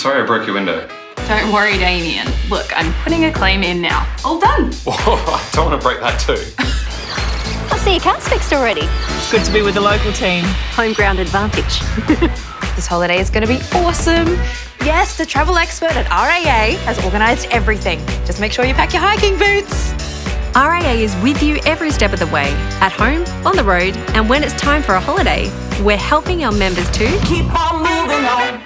sorry I broke your window. Don't worry, Damien. Look, I'm putting a claim in now. All done. Oh, I don't want to break that too. I see your car's fixed already. It's good to be with the local team. Home ground advantage. This holiday is going to be awesome. Yes, the travel expert at RAA has organised everything. Just make sure you pack your hiking boots. RAA is with you every step of the way, at home, on the road, and when it's time for a holiday, we're helping our members to keep on moving on.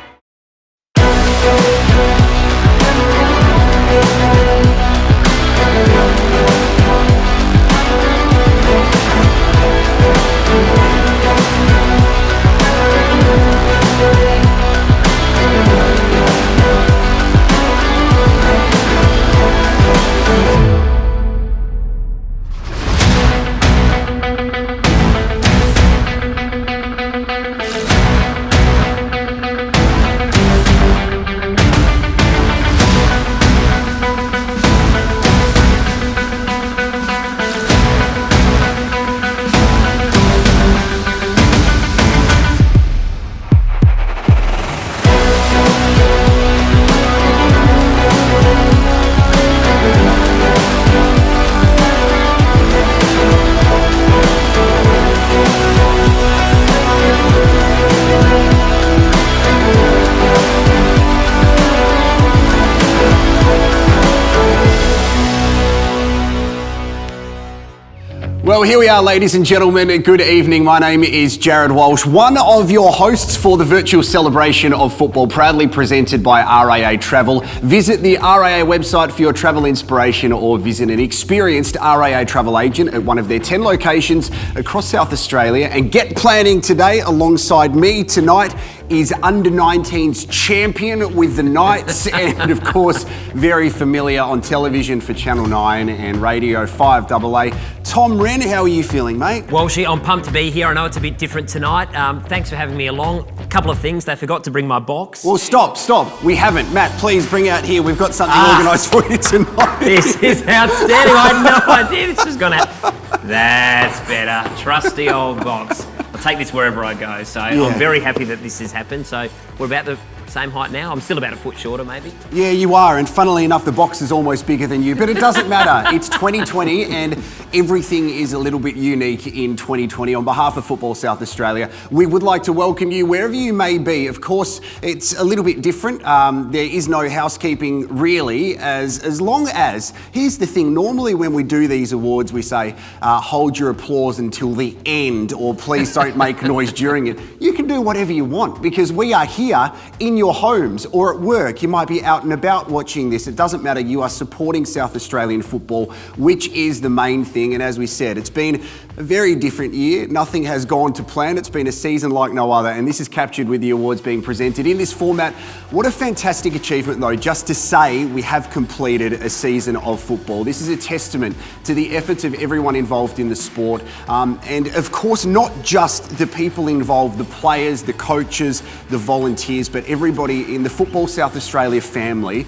Well, here we are, ladies and gentlemen. Good evening. My name is Jarrod Walsh, one of your hosts for the virtual celebration of football, proudly presented by RAA Travel. Visit the RAA website for your travel inspiration or visit an experienced RAA travel agent at one of their 10 locations across South Australia. And get planning today. Alongside me tonight is under-19s champion with the Knights and, of course, very familiar on television for Channel 9 and Radio 5AA. Tom Rehn, how are you feeling, mate? Walshy, I'm pumped to be here. I know it's a bit different tonight. Thanks for having me along. A couple of things. They forgot to bring my box. Well, stop. We haven't. Matt, please bring out here. We've got something organised for you tonight. This is outstanding. I had no idea this was going to happen. That's better. Trusty old box. I'll take this wherever I go. So yeah. I'm very happy that this has happened. So we're about the same height now. I'm still about a foot shorter, maybe. Yeah, you are. And funnily enough, the box is almost bigger than you. But it doesn't matter. It's 2020 and everything is a little bit unique in 2020. On behalf of Football South Australia, we would like to welcome you wherever you may be. Of course, it's a little bit different. There is no housekeeping really, as long as, here's the thing, normally when we do these awards, we say, hold your applause until the end, or please don't make noise during it. You can do whatever you want because we are here in your homes or at work. You might be out and about watching this. It doesn't matter. You are supporting South Australian football, which is the main thing. And as we said, it's been a very different year. Nothing has gone to plan. It's been a season like no other. And this is captured with the awards being presented in this format. What a fantastic achievement, though, just to say we have completed a season of football. This is a testament to the efforts of everyone involved in the sport. And of course, not just the people involved, the players, the coaches, the volunteers, but everybody in the Football South Australia family,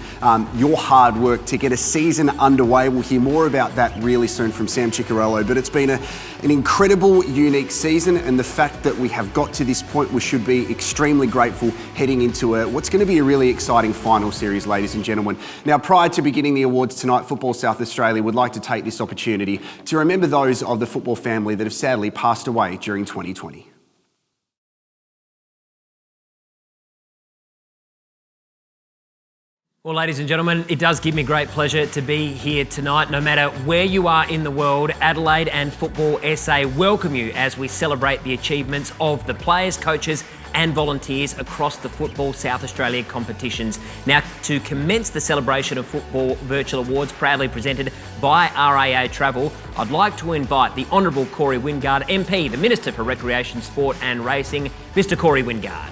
your hard work to get a season underway. We'll hear more about that really soon from Sam Ciccarello, but it's been an incredible, unique season, and the fact that we have got to this point, we should be extremely grateful heading into what's going to be a really exciting final series, ladies and gentlemen. Now, prior to beginning the awards tonight, Football South Australia would like to take this opportunity to remember those of the football family that have sadly passed away during 2020. Well, ladies and gentlemen, it does give me great pleasure to be here tonight. No matter where you are in the world, Adelaide and Football SA welcome you as we celebrate the achievements of the players, coaches and volunteers across the Football South Australia competitions. Now, to commence the celebration of Football Virtual Awards, proudly presented by RAA Travel, I'd like to invite the Honourable Corey Wingard, MP, the Minister for Recreation, Sport and Racing, Mr. Corey Wingard.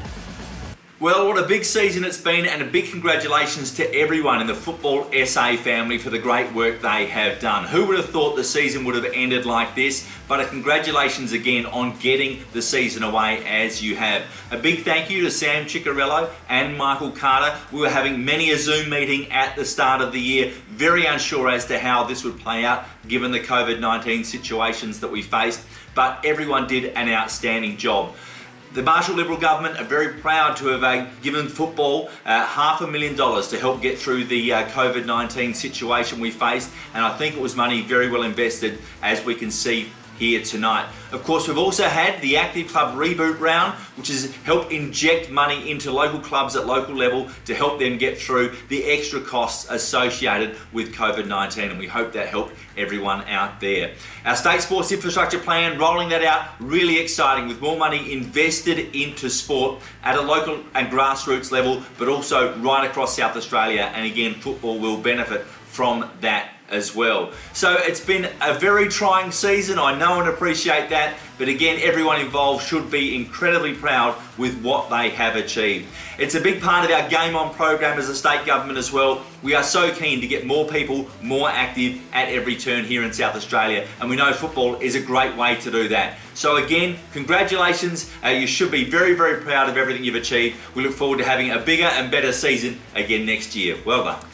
Well, what a big season it's been, and a big congratulations to everyone in the Football SA family for the great work they have done. Who would have thought the season would have ended like this? But a congratulations again on getting the season away as you have. A big thank you to Sam Ciccarello and Michael Carter. We were having many a Zoom meeting at the start of the year, very unsure as to how this would play out given the COVID-19 situations that we faced, but everyone did an outstanding job. The Marshall Liberal government are very proud to have given football $500,000 to help get through the COVID-19 situation we faced, and I think it was money very well invested, as we can see here tonight. Of course, we've also had the Active Club Reboot Round, which has helped inject money into local clubs at local level to help them get through the extra costs associated with COVID-19, and we hope that helped everyone out there. Our State Sports Infrastructure Plan, rolling that out, really exciting, with more money invested into sport at a local and grassroots level, but also right across South Australia, and again, football will benefit from that as well. So it's been a very trying season, I know and appreciate that, but again, everyone involved should be incredibly proud with what they have achieved. It's a big part of our Game On program as a state government as well. We are so keen to get more people more active at every turn here in South Australia, and we know football is a great way to do that. So again, congratulations. You should be very, very proud of everything you've achieved. We look forward to having a bigger and better season again next year. Well done.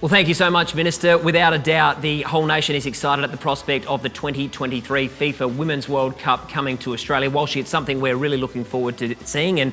Well, thank you so much, Minister. Without a doubt, the whole nation is excited at the prospect of the 2023 FIFA Women's World Cup coming to Australia. Walsh, it's something we're really looking forward to seeing, and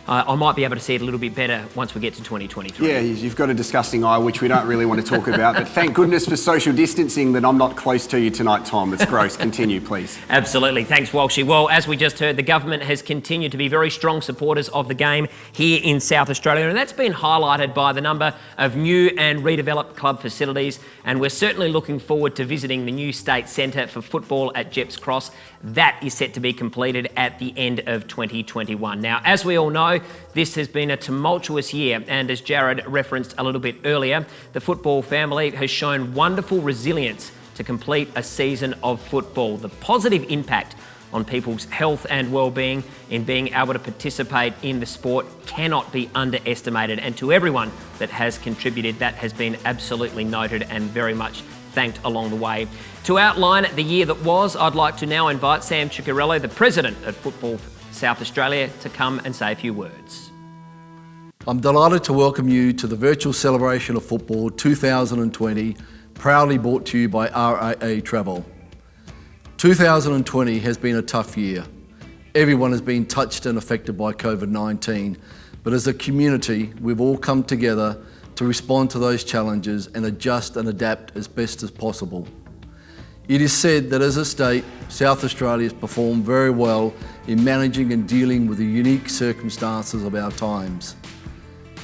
I might be able to see it a little bit better once we get to 2023. Yeah, you've got a disgusting eye, which we don't really want to talk about, but thank goodness for social distancing that I'm not close to you tonight, Tom. It's gross. Continue, please. Absolutely. Thanks, Walshy. Well, as we just heard, the government has continued to be very strong supporters of the game here in South Australia, and that's been highlighted by the number of new and redeveloped club facilities, and we're certainly looking forward to visiting the new State Centre for Football at Jepps Cross. That is set to be completed at the end of 2021. Now, as we all know, this has been a tumultuous year, and as Jarrod referenced a little bit earlier, the football family has shown wonderful resilience to complete a season of football. The positive impact on people's health and well-being in being able to participate in the sport cannot be underestimated, and to everyone that has contributed, that has been absolutely noted and very much thanked along the way. To outline the year that was, I'd like to now invite Sam Ciccarello, the President of Football South Australia, to come and say a few words. I'm delighted to welcome you to the virtual celebration of football 2020, proudly brought to you by RAA Travel. 2020 has been a tough year. Everyone has been touched and affected by COVID-19, but as a community, we've all come together to respond to those challenges and adjust and adapt as best as possible. It is said that as a state, South Australia has performed very well in managing and dealing with the unique circumstances of our times.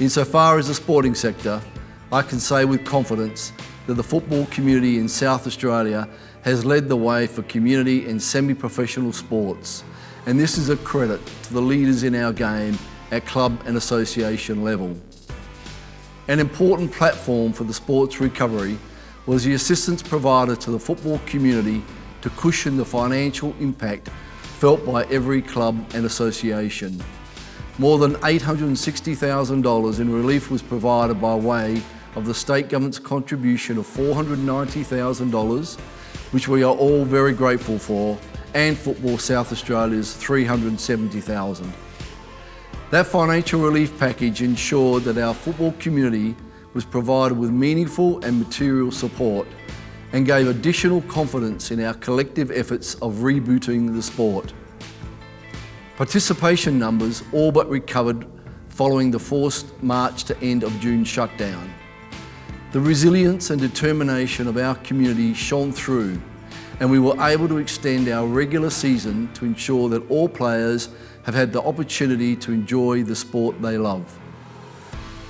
Insofar as the sporting sector, I can say with confidence that the football community in South Australia has led the way for community and semi-professional sports, and this is a credit to the leaders in our game at club and association level. An important platform for the sports recovery was the assistance provided to the football community to cushion the financial impact felt by every club and association. More than $860,000 in relief was provided by way of the state government's contribution of $490,000, which we are all very grateful for, and Football South Australia's $370,000. That financial relief package ensured that our football community was provided with meaningful and material support and gave additional confidence in our collective efforts of rebooting the sport. Participation numbers all but recovered following the forced March to end of June shutdown. The resilience and determination of our community shone through, and we were able to extend our regular season to ensure that all players have had the opportunity to enjoy the sport they love.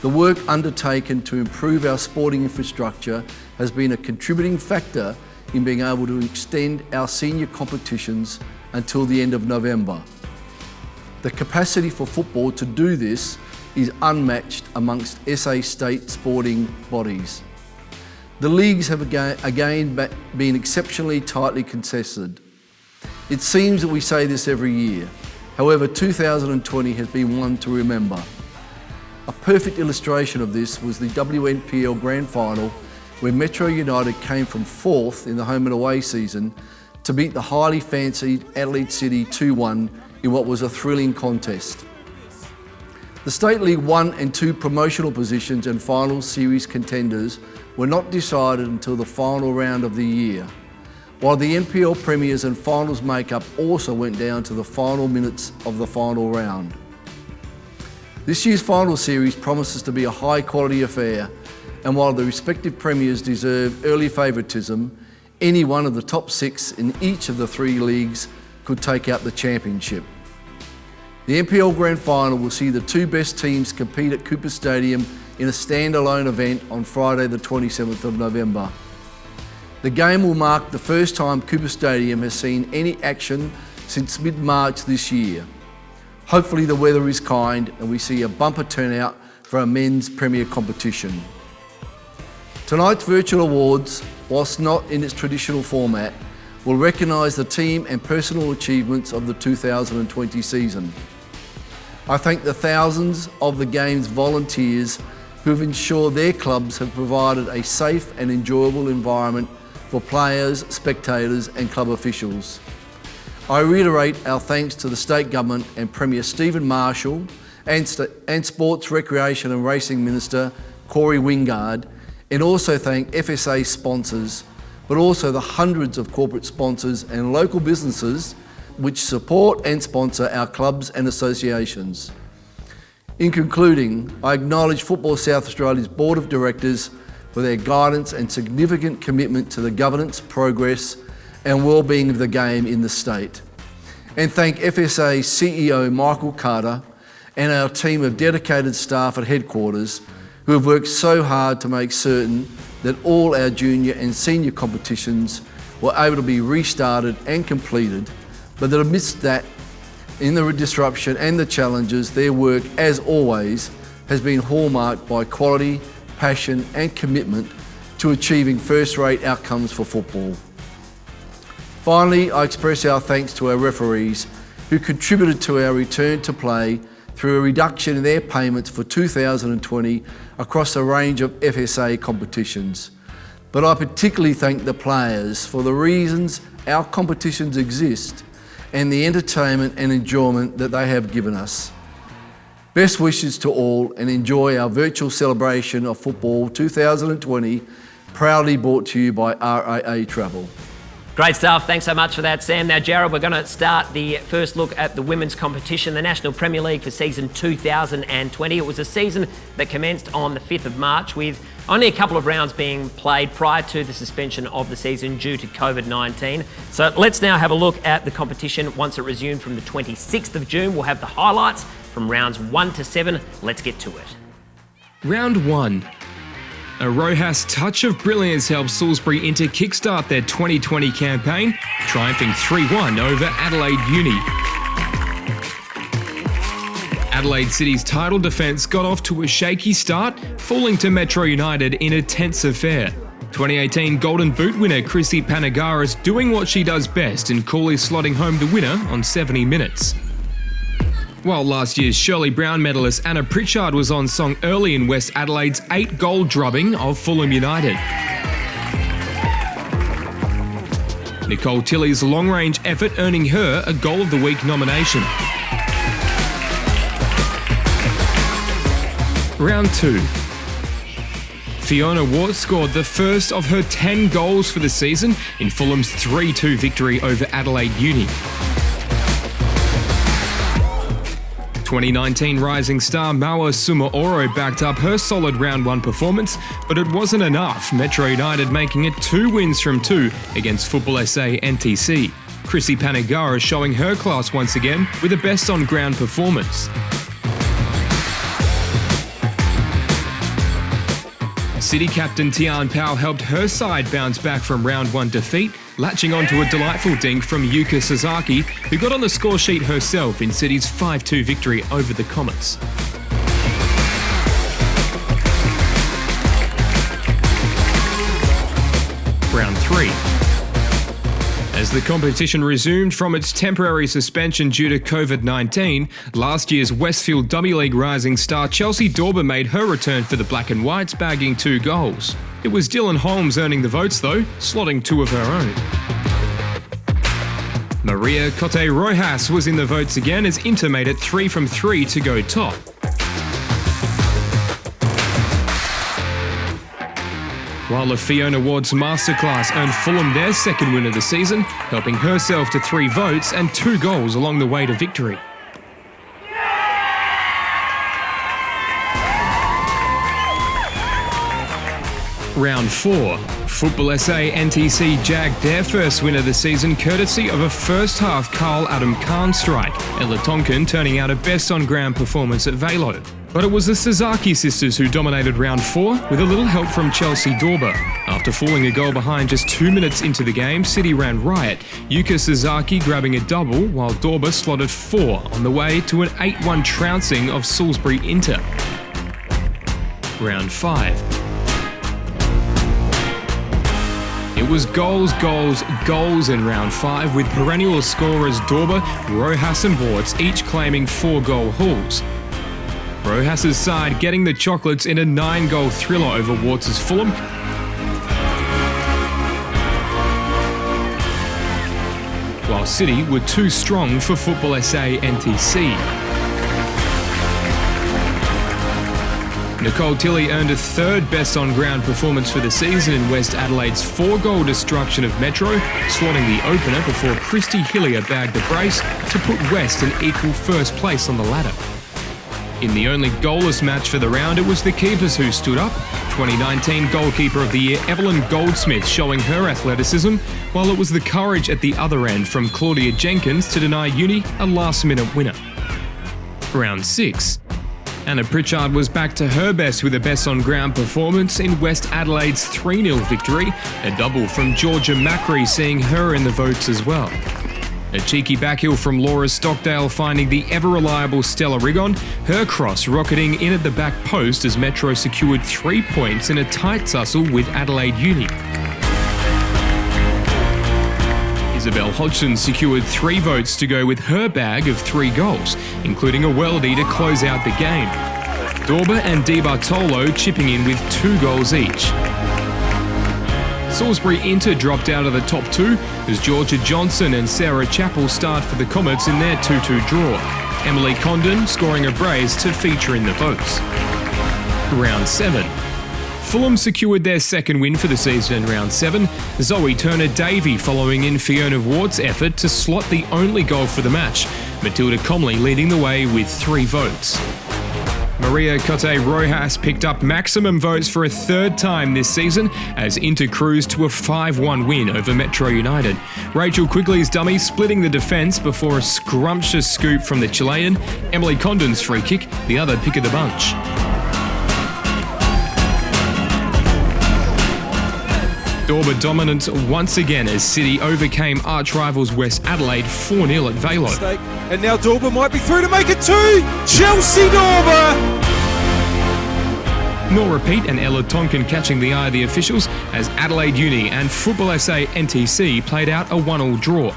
The work undertaken to improve our sporting infrastructure has been a contributing factor in being able to extend our senior competitions until the end of November. The capacity for football to do this is unmatched amongst SA state sporting bodies. The leagues have again been exceptionally tightly contested. It seems that we say this every year. However, 2020 has been one to remember. A perfect illustration of this was the WNPL Grand Final, where Metro United came from 4th in the home and away season to beat the highly fancied Adelaide City 2-1 in what was a thrilling contest. The State League 1 and 2 promotional positions and final series contenders were not decided until the final round of the year. while the NPL premiers and finals makeup also went down to the final minutes of the final round. This year's final series promises to be a high-quality affair, and while the respective premiers deserve early favouritism, any one of the top 6 in each of the 3 leagues could take out the championship. The NPL Grand Final will see the 2 best teams compete at Cooper Stadium in a standalone event on Friday the 27th of November. The game will mark the first time Cooper Stadium has seen any action since mid-March this year. Hopefully the weather is kind and we see a bumper turnout for our men's premier competition. Tonight's virtual awards, whilst not in its traditional format, will recognise the team and personal achievements of the 2020 season. I thank the thousands of the game's volunteers who have ensured their clubs have provided a safe and enjoyable environment for players, spectators and club officials. I reiterate our thanks to the State Government and Premier Stephen Marshall and Sports, Recreation and Racing Minister Corey Wingard, and also thank FSA sponsors, but also the hundreds of corporate sponsors and local businesses which support and sponsor our clubs and associations. In concluding, I acknowledge Football South Australia's Board of Directors for their guidance and significant commitment to the governance, progress and well-being of the game in the state. And thank FSA CEO Michael Carter and our team of dedicated staff at headquarters who have worked so hard to make certain that all our junior and senior competitions were able to be restarted and completed, but that amidst that, in the disruption and the challenges, their work, as always, has been hallmarked by quality, passion and commitment to achieving first-rate outcomes for football. Finally, I express our thanks to our referees who contributed to our return to play through a reduction in their payments for 2020 across a range of FSA competitions. But I particularly thank the players for the reasons our competitions exist and the entertainment and enjoyment that they have given us. Best wishes to all and enjoy our virtual celebration of football 2020, proudly brought to you by RAA Travel. Great stuff. Thanks so much for that, Sam. Now, Jarrod, we're going to start the first look at the women's competition, the National Premier League for season 2020. It was a season that commenced on the 5th of March with only a couple of rounds being played prior to the suspension of the season due to COVID-19. So let's now have a look at the competition once it resumed from the 26th of June. We'll have the highlights from rounds 1 to 7. Let's get to it. Round 1. A Rojas touch of brilliance helped Salisbury Inter kickstart their 2020 campaign, triumphing 3-1 over Adelaide Uni. Adelaide City's title defence got off to a shaky start, falling to Metro United in a tense affair. 2018 Golden Boot winner Chrissy Panagaris doing what she does best and coolly slotting home the winner on 70 minutes. While last year's Shirley Brown medalist Anna Pritchard was on song early in West Adelaide's 8-goal drubbing of Fulham United. Nicole Tilley's long-range effort earning her a Goal of the Week nomination. Round 2. Fiona Ward scored the first of her 10 goals for the season in Fulham's 3-2 victory over Adelaide Uni. 2019 rising star Maua Sumaoro backed up her solid round 1 performance, but it wasn't enough, Metro United making it 2 wins from 2 against Football SA NTC. Chrissy Panagara showing her class once again with a best on ground performance. City captain Tian Powell helped her side bounce back from round 1 defeat, latching onto a delightful dink from Yuka Sasaki, who got on the score sheet herself in City's 5-2 victory over the Comets. Round 3. As the competition resumed from its temporary suspension due to COVID-19, last year's Westfield W League rising star Chelsea Dorber made her return for the Black and Whites, bagging 2 goals. It was Dylan Holmes earning the votes though, slotting 2 of her own. Maria Cote Rojas was in the votes again as Inter made it 3 from 3 to go top. while the Fiona Ward's masterclass earned Fulham their second win of the season, helping herself to 3 votes and 2 goals along the way to victory. Round 4. Football SA NTC jagged their first win of the season courtesy of a first-half Carl Adam Khan strike, Ella Tonkin turning out a best-on-ground performance at Velo. But it was the Sasaki sisters who dominated round 4 with a little help from Chelsea Dorber. After falling a goal behind just 2 minutes into the game, City ran riot, Yuka Sasaki grabbing a double while Dorber slotted 4 on the way to an 8-1 trouncing of Salisbury Inter. Round 5. It was goals, goals, goals in round 5 with perennial scorers Dorber, Rojas and Warts each claiming 4-goal hauls. Rojas' side getting the chocolates in a 9-goal thriller over Warts' Fulham. While City were too strong for Football SA NTC. Nicole Tilley earned a 3rd best on-ground performance for the season in West Adelaide's 4-goal destruction of Metro, slotting the opener before Christy Hillier bagged the brace to put West in equal first place on the ladder. In the only goalless match for the round, it was the keepers who stood up. 2019 Goalkeeper of the Year Evelyn Goldsmith showing her athleticism, while it was the courage at the other end from Claudia Jenkins to deny Uni a last-minute winner. Round 6. Anna Pritchard was back to her best with a best-on-ground performance in West Adelaide's 3-0 victory, a double from Georgia Macri seeing her in the votes as well. A cheeky backheel from Laura Stockdale finding the ever-reliable Stella Rigon, her cross rocketing in at the back post as Metro secured 3 points in a tight tussle with Adelaide Uni. Isabel Hodgson secured 3 votes to go with her bag of 3 goals, including a worldie to close out the game. Dorber and Di Bartolo chipping in with 2 goals each. Salisbury Inter dropped out of the top 2 as Georgia Johnson and Sarah Chappell starred for the Comets in their 2-2 draw. Emily Condon scoring a brace to feature in the votes. Round 7. Fulham secured their second win for the season in round 7, Zoe Turner-Davey following in Fiona Ward's effort to slot the only goal for the match, Matilda Comley leading the way with 3 votes. Maria Cote Rojas picked up maximum votes for a 3rd time this season as Inter cruised to a 5-1 win over Metro United. Rachel Quigley's dummy splitting the defence before a scrumptious scoop from the Chilean, Emily Condon's free kick, the other pick of the bunch. Dorber dominance once again as City overcame arch rivals West Adelaide 4-0 at Velo. And now Dorber might be through to make it 2! Chelsea Dorber! Nor repeat and Ella Tonkin catching the eye of the officials as Adelaide Uni and Football SA NTC played out a 1-1 draw.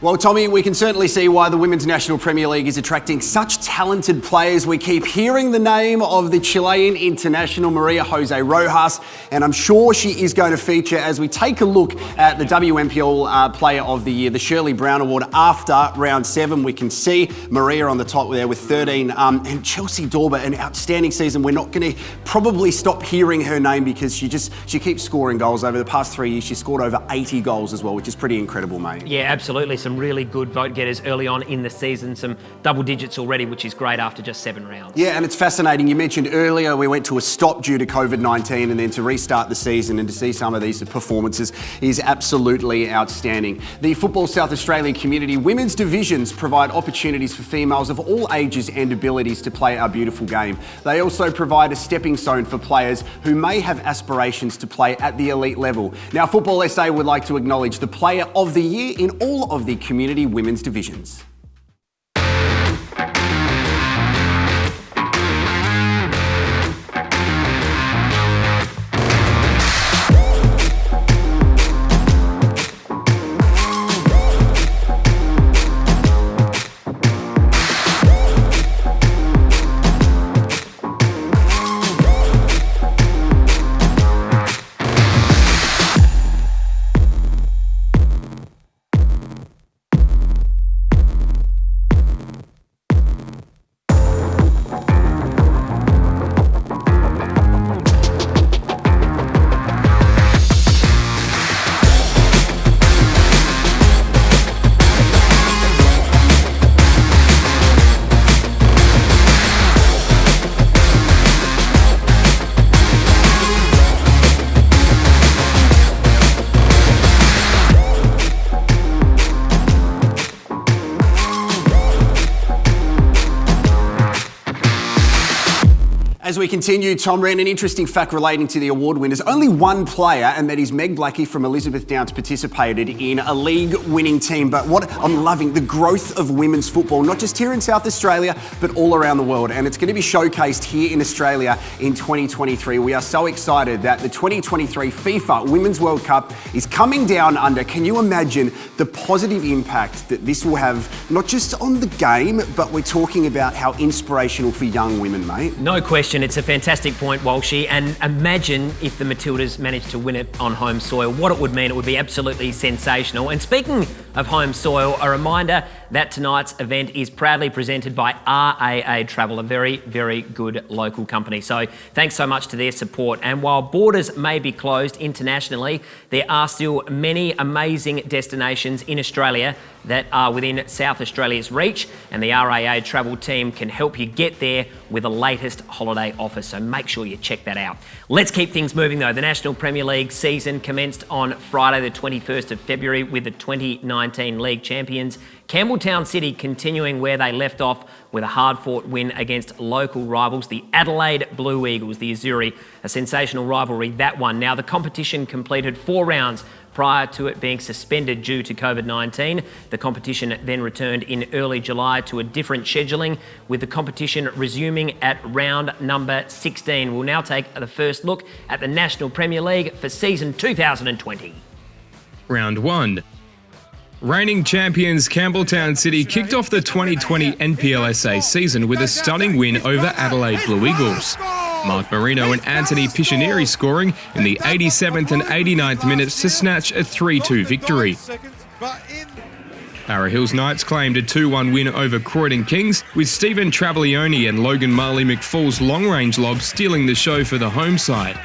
Well, Tommy, we can certainly see why the Women's National Premier League is attracting such talented players. We keep hearing the name of the Chilean international Maria Jose Rojas, and I'm sure she is going to feature as we take a look at the WNPL Player of the Year, the Shirley Brown Award. After round 7, we can see Maria on the top there with 13, and Chelsea Dorber, an outstanding season. We're not going to probably stop hearing her name because she keeps scoring goals. Over the past 3 years, she scored over 80 goals as well, which is pretty incredible, mate. Yeah, absolutely. Some really good vote getters early on in the season, some double digits already, which is great after just 7 rounds. Yeah, and it's fascinating. You mentioned earlier we went to a stop due to COVID-19 and then to restart the season and to see some of these performances is absolutely outstanding. The Football South Australian Community Women's Divisions provide opportunities for females of all ages and abilities to play our beautiful game. They also provide a stepping stone for players who may have aspirations to play at the elite level. Now, Football SA would like to acknowledge the Player of the Year in all of the community women's divisions. As we continue, Tom, Rehn, an interesting fact relating to the award winners. Only one player, and that is Meg Blackie from Elizabeth Downs, participated in a league-winning team. But what I'm loving, the growth of women's football, not just here in South Australia, but all around the world. And it's going to be showcased here in Australia in 2023. We are so excited that the 2023 FIFA Women's World Cup is coming down under. Can you imagine the positive impact that this will have, not just on the game, but we're talking about how inspirational for young women, mate? No question. It's a fantastic point, Walshy. And imagine if the Matildas managed to win it on home soil, what it would mean. It would be absolutely sensational. And speaking of home soil, a reminder that tonight's event is proudly presented by RAA Travel, a very, very good local company. So thanks so much to their support. And while borders may be closed internationally, there are still many amazing destinations in Australia that are within South Australia's reach, and the RAA Travel team can help you get there with the latest holiday offers, so make sure you check that out. Let's keep things moving though. The National Premier League season commenced on Friday the 21st of February with the 2019 League champions Campbelltown City continuing where they left off with a hard-fought win against local rivals, the Adelaide Blue Eagles, the Azzurri. A sensational rivalry, that one. Now, the competition completed 4 rounds prior to it being suspended due to COVID-19. The competition then returned in early July to a different scheduling, with the competition resuming at round number 16. We'll now take the first look at the National Premier League for season 2020. Round 1. Reigning champions Campbelltown City kicked off the 2020 NPLSA season with a stunning win over Adelaide Blue Eagles. Mark Marino and Anthony Piscianieri scoring in the 87th and 89th minutes to snatch a 3-2 victory. Para Hills Knights claimed a 2-1 win over Croydon Kings, with Stephen Travaglioni and Logan Marley McFall's long-range lob stealing the show for the home side.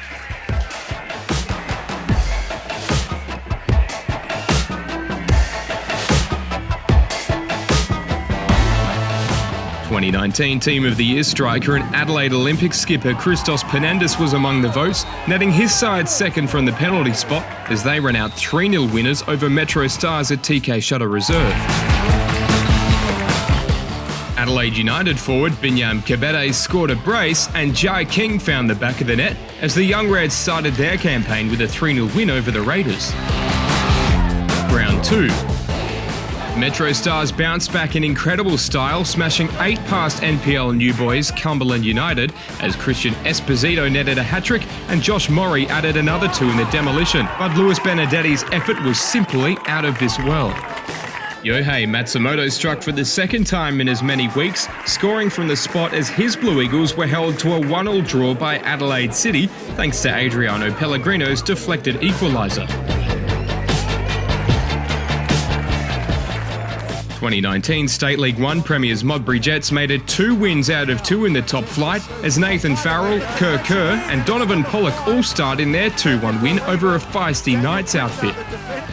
2019 Team of the Year striker and Adelaide Olympic skipper Christos Penandis was among the votes, netting his side second from the penalty spot as they ran out 3-0 winners over Metro Stars at TK Shutter Reserve. Adelaide United forward Binyam Kebede scored a brace and Jai King found the back of the net as the Young Reds started their campaign with a 3-0 win over the Raiders. Round 2. Metro Stars bounced back in incredible style, smashing 8 past NPL new boys Cumberland United as Christian Esposito netted a hat-trick and Josh Morey added another 2 in the demolition. But Luis Benedetti's effort was simply out of this world. Yohei Matsumoto struck for the second time in as many weeks, scoring from the spot as his Blue Eagles were held to a 1-1 draw by Adelaide City thanks to Adriano Pellegrino's deflected equaliser. 2019 State League 1 premiers Modbury Jets made it 2 wins out of 2 in the top flight as Nathan Farrell, Kerr and Donovan Pollock all starred in their 2-1 win over a feisty Knights outfit.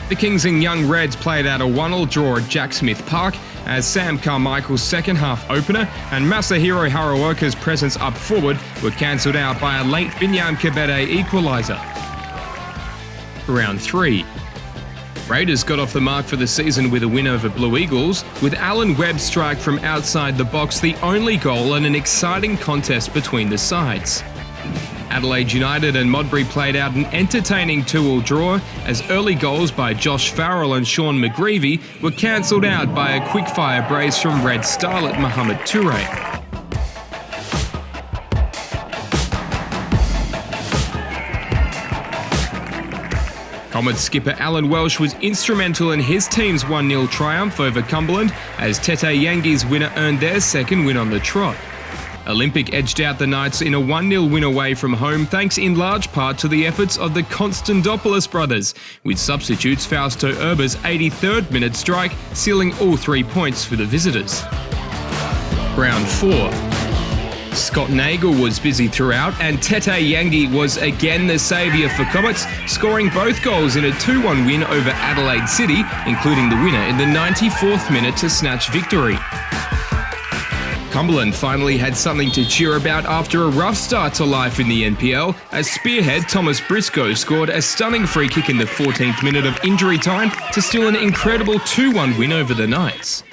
The Kings and Young Reds played out a 1-1 draw at Jack Smith Park as Sam Carmichael's second half opener and Masahiro Haraoka's presence up forward were cancelled out by a late Binyam Kebede equaliser. Round 3. Raiders got off the mark for the season with a win over Blue Eagles, with Alan Webb's strike from outside the box the only goal in an exciting contest between the sides. Adelaide United and Modbury played out an entertaining 2-2 draw as early goals by Josh Farrell and Sean McGreevy were cancelled out by a quick-fire brace from Red starlet Mohamed Toure. Comet skipper Alan Walsh was instrumental in his team's 1-0 triumph over Cumberland as Tete Yangi's winner earned their second win on the trot. Olympic edged out the Knights in a 1-0 win away from home thanks in large part to the efforts of the Konstantopoulos brothers, with substitutes Fausto Urba's 83rd minute strike sealing all 3 points for the visitors. Round 4. Scott Nagel was busy throughout and Tete Yangi was again the saviour for Comets, scoring both goals in a 2-1 win over Adelaide City, including the winner in the 94th minute to snatch victory. Cumberland finally had something to cheer about after a rough start to life in the NPL as spearhead Thomas Briscoe scored a stunning free kick in the 14th minute of injury time to steal an incredible 2-1 win over the Knights.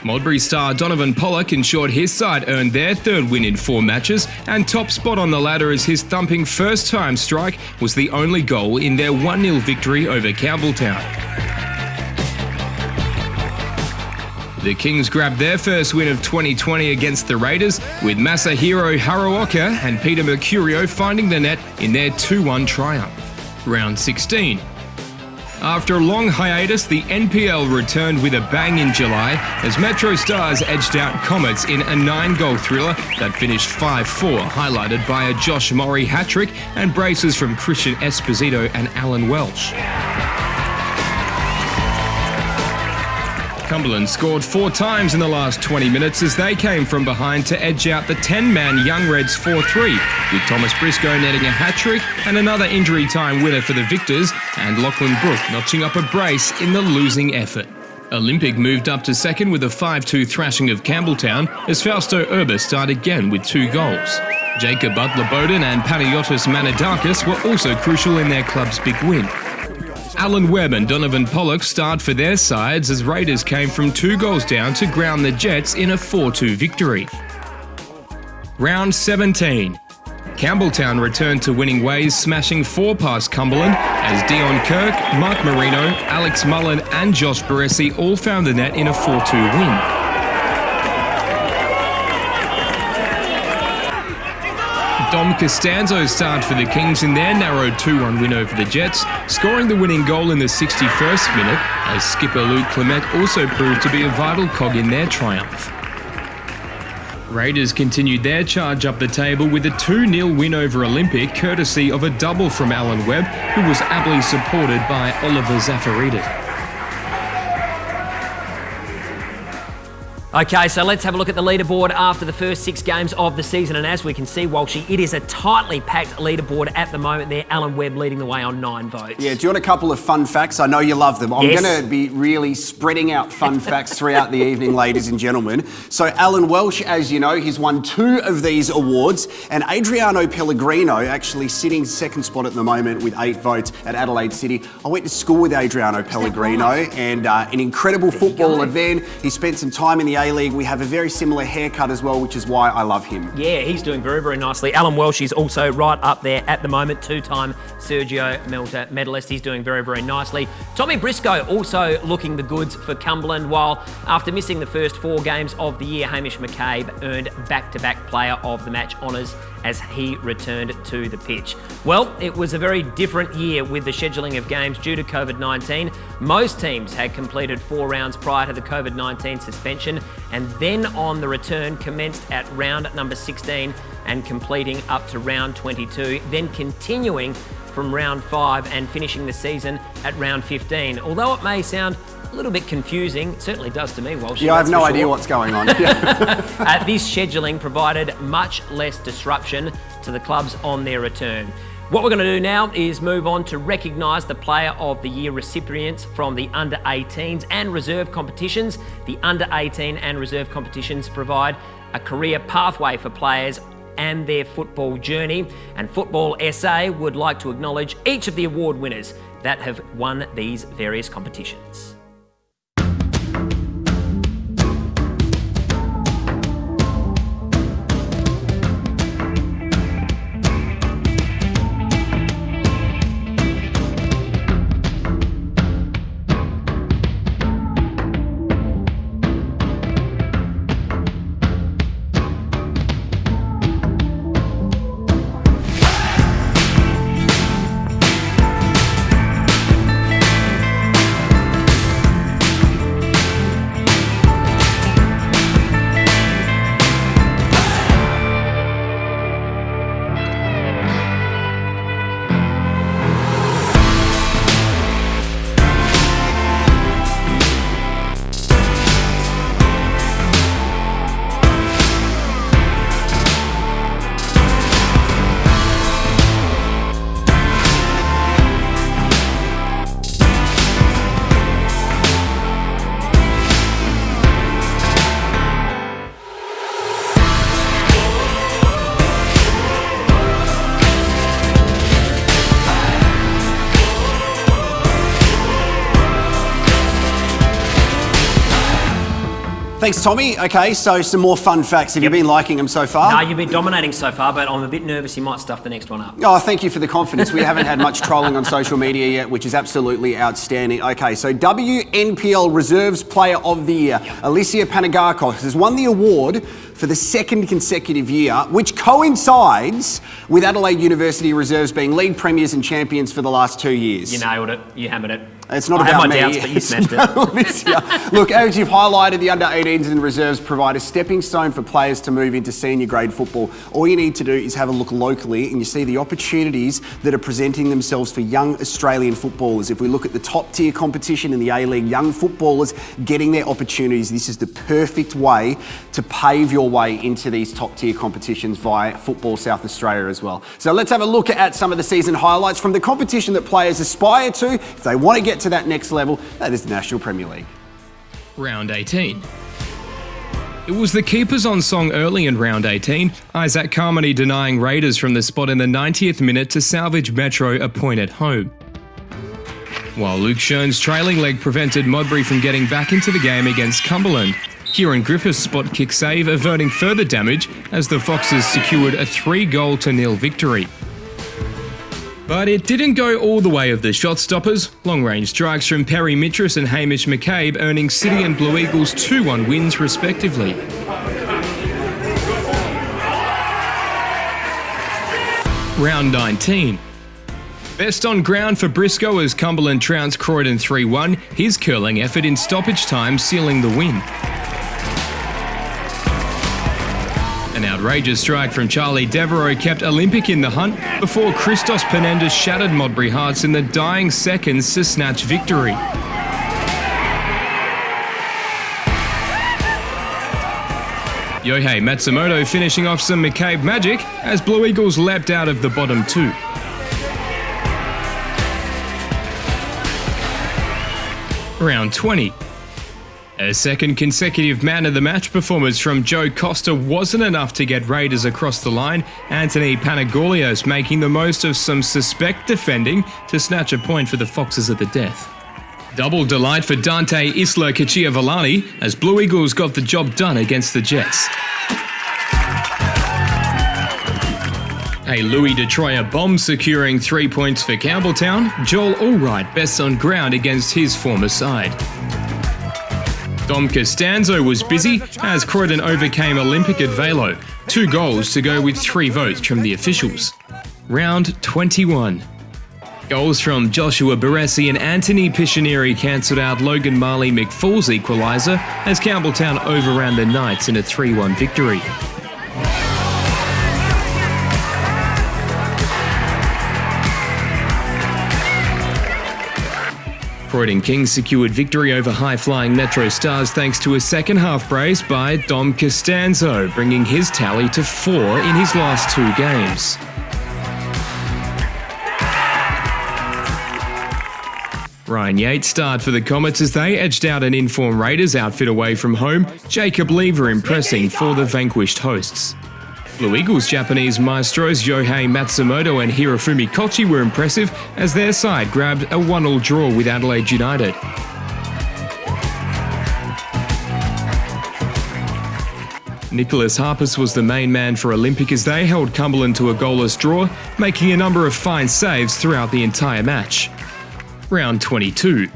Modbury star Donovan Pollock ensured his side earned their third win in 4 matches, and top spot on the ladder as his thumping first-time strike was the only goal in their 1-0 victory over Campbelltown. The Kings grabbed their first win of 2020 against the Raiders, with Masahiro Haruoka and Peter Mercurio finding the net in their 2-1 triumph. Round 16. After a long hiatus, the NPL returned with a bang in July as Metro Stars edged out Comets in a 9-goal thriller that finished 5-4, highlighted by a Josh Murray hat-trick and braces from Christian Esposito and Alan Welsh. Cumberland scored 4 times in the last 20 minutes as they came from behind to edge out the 10-man Young Reds 4-3, with Thomas Briscoe netting a hat-trick and another injury-time winner for the Victors, and Lachlan Brook notching up a brace in the losing effort. Olympic moved up to second with a 5-2 thrashing of Campbelltown as Fausto Urba started again with 2 goals. Jacob Butler-Bowden and Panagiotis Manadakis were also crucial in their club's big win. Alan Webb and Donovan Pollock starred for their sides as Raiders came from 2 goals down to ground the Jets in a 4-2 victory. Round 17. Campbelltown returned to winning ways, smashing 4 past Cumberland as Dion Kirk, Mark Marino, Alex Mullen and Josh Baresi all found the net in a 4-2 win. Dom Costanzo starred for the Kings in their narrow 2-1 win over the Jets, scoring the winning goal in the 61st minute, as skipper Luke Clement also proved to be a vital cog in their triumph. Raiders continued their charge up the table with a 2-0 win over Olympic, courtesy of a double from Alan Webb, who was ably supported by Oliver Zafaridis. Okay, so let's have a look at the leaderboard after the first 6 games of the season. And as we can see, Walshy, it is a tightly packed leaderboard at the moment there. Alan Webb leading the way on 9 votes. Yeah, do you want a couple of fun facts? I know you love them. I'm Yes. going to be really spreading out fun facts throughout the evening, ladies and gentlemen. So Alan Welsh, as you know, he's won 2 of these awards. And Adriano Pellegrino, actually sitting second spot at the moment with 8 votes at Adelaide City. I went to school with Adriano Pellegrino and an incredible footballer then. He spent some time in the A-League. We have a very similar haircut as well, which is why I love him. Yeah, he's doing very, very nicely. Alan Welsh is also right up there at the moment, 2-time Sergio Melter medalist. He's doing very, very nicely. Tommy Briscoe also looking the goods for Cumberland, while after missing the first 4 games of the year, Hamish McCabe earned back-to-back player of the match honours as he returned to the pitch. Well, it was a very different year with the scheduling of games due to COVID-19. Most teams had completed 4 rounds prior to the COVID-19 suspension, and then on the return commenced at round number 16 and completing up to round 22, then continuing from round 5 and finishing the season at round 15. Although it may sound a little bit confusing, it certainly does to me, Walsh. Yeah, I have no idea what's going on. This scheduling provided much less disruption to the clubs on their return. What we're going to do now is move on to recognise the Player of the Year recipients from the Under-18s and reserve competitions. The Under-18 and reserve competitions provide a career pathway for players and their football journey. And Football SA would like to acknowledge each of the award winners that have won these various competitions. Thanks, Tommy. Okay, so some more fun facts. Have you been liking them so far? No, you've been dominating so far, but I'm a bit nervous you might stuff the next one up. Oh, thank you for the confidence. We haven't had much trolling on social media yet, which is absolutely outstanding. Okay, so WNPL Reserves Player of the Year, Alicia Panagakos, has won the award for the second consecutive year, which coincides with Adelaide University Reserves being league premiers and champions for the last 2 years. You nailed it. You hammered it. It's not I about had my me. doubts, but you smashed it. Alicia. Look, as you've highlighted, the under-18s and reserves provide a stepping stone for players to move into senior grade football. All you need to do is have a look locally and you see the opportunities that are presenting themselves for young Australian footballers. If we look at the top tier competition in the A-League, young footballers getting their opportunities, this is the perfect way to pave your way into these top tier competitions via Football South Australia as well. So let's have a look at some of the season highlights from the competition that players aspire to if they want to get to that next level. That is the National Premier League. Round 18. It was the keepers on song early in round 18, Isaac Carmody denying Raiders from the spot in the 90th minute to salvage Metro a point at home. While Luke Schoen's trailing leg prevented Modbury from getting back into the game against Cumberland, Kieran Griffith's spot kick save averting further damage as the Foxes secured a 3-0 victory. But it didn't go all the way of the shot stoppers. Long-range strikes from Perry Mitras and Hamish McCabe earning City and Blue Eagles 2-1 wins respectively. Round 19. Best on ground for Briscoe as Cumberland trounced Croydon 3-1, his curling effort in stoppage time sealing the win. An outrageous strike from Charlie Devereaux kept Olympic in the hunt before Christos Penendis shattered Modbury Hearts in the dying seconds to snatch victory. Yohei Matsumoto finishing off some McCabe magic as Blue Eagles leapt out of the bottom two. Round 20. A second consecutive man of the match performance from Joe Costa wasn't enough to get Raiders across the line, Anthony Panagolios making the most of some suspect defending to snatch a point for the Foxes at the death. Double delight for Dante Isla Kachiavalani as Blue Eagles got the job done against the Jets. A Louis de Troyer bomb securing 3 points for Campbelltown, Joel Allwright best on ground against his former side. Dom Costanzo was busy as Croydon overcame Olympic at Velo. 2 goals to go with 3 votes from the officials. Round 21. Goals from Joshua Baresi and Anthony Piscianieri cancelled out Logan Marley McFall's equaliser as Campbelltown overran the Knights in a 3-1 victory. Croydon Kings secured victory over high-flying Metro Stars thanks to a second-half brace by Dom Costanzo, bringing his tally to 4 in his last 2 games. Ryan Yates starred for the Comets as they edged out an in-form Raiders outfit away from home, Jacob Lever impressing for the vanquished hosts. Blue Eagles Japanese maestros Yohei Matsumoto and Hirofumi Kochi were impressive as their side grabbed a 1-1 draw with Adelaide United. Nicholas Harpus was the main man for Olympic as they held Cumberland to a goalless draw, making a number of fine saves throughout the entire match. Round 22.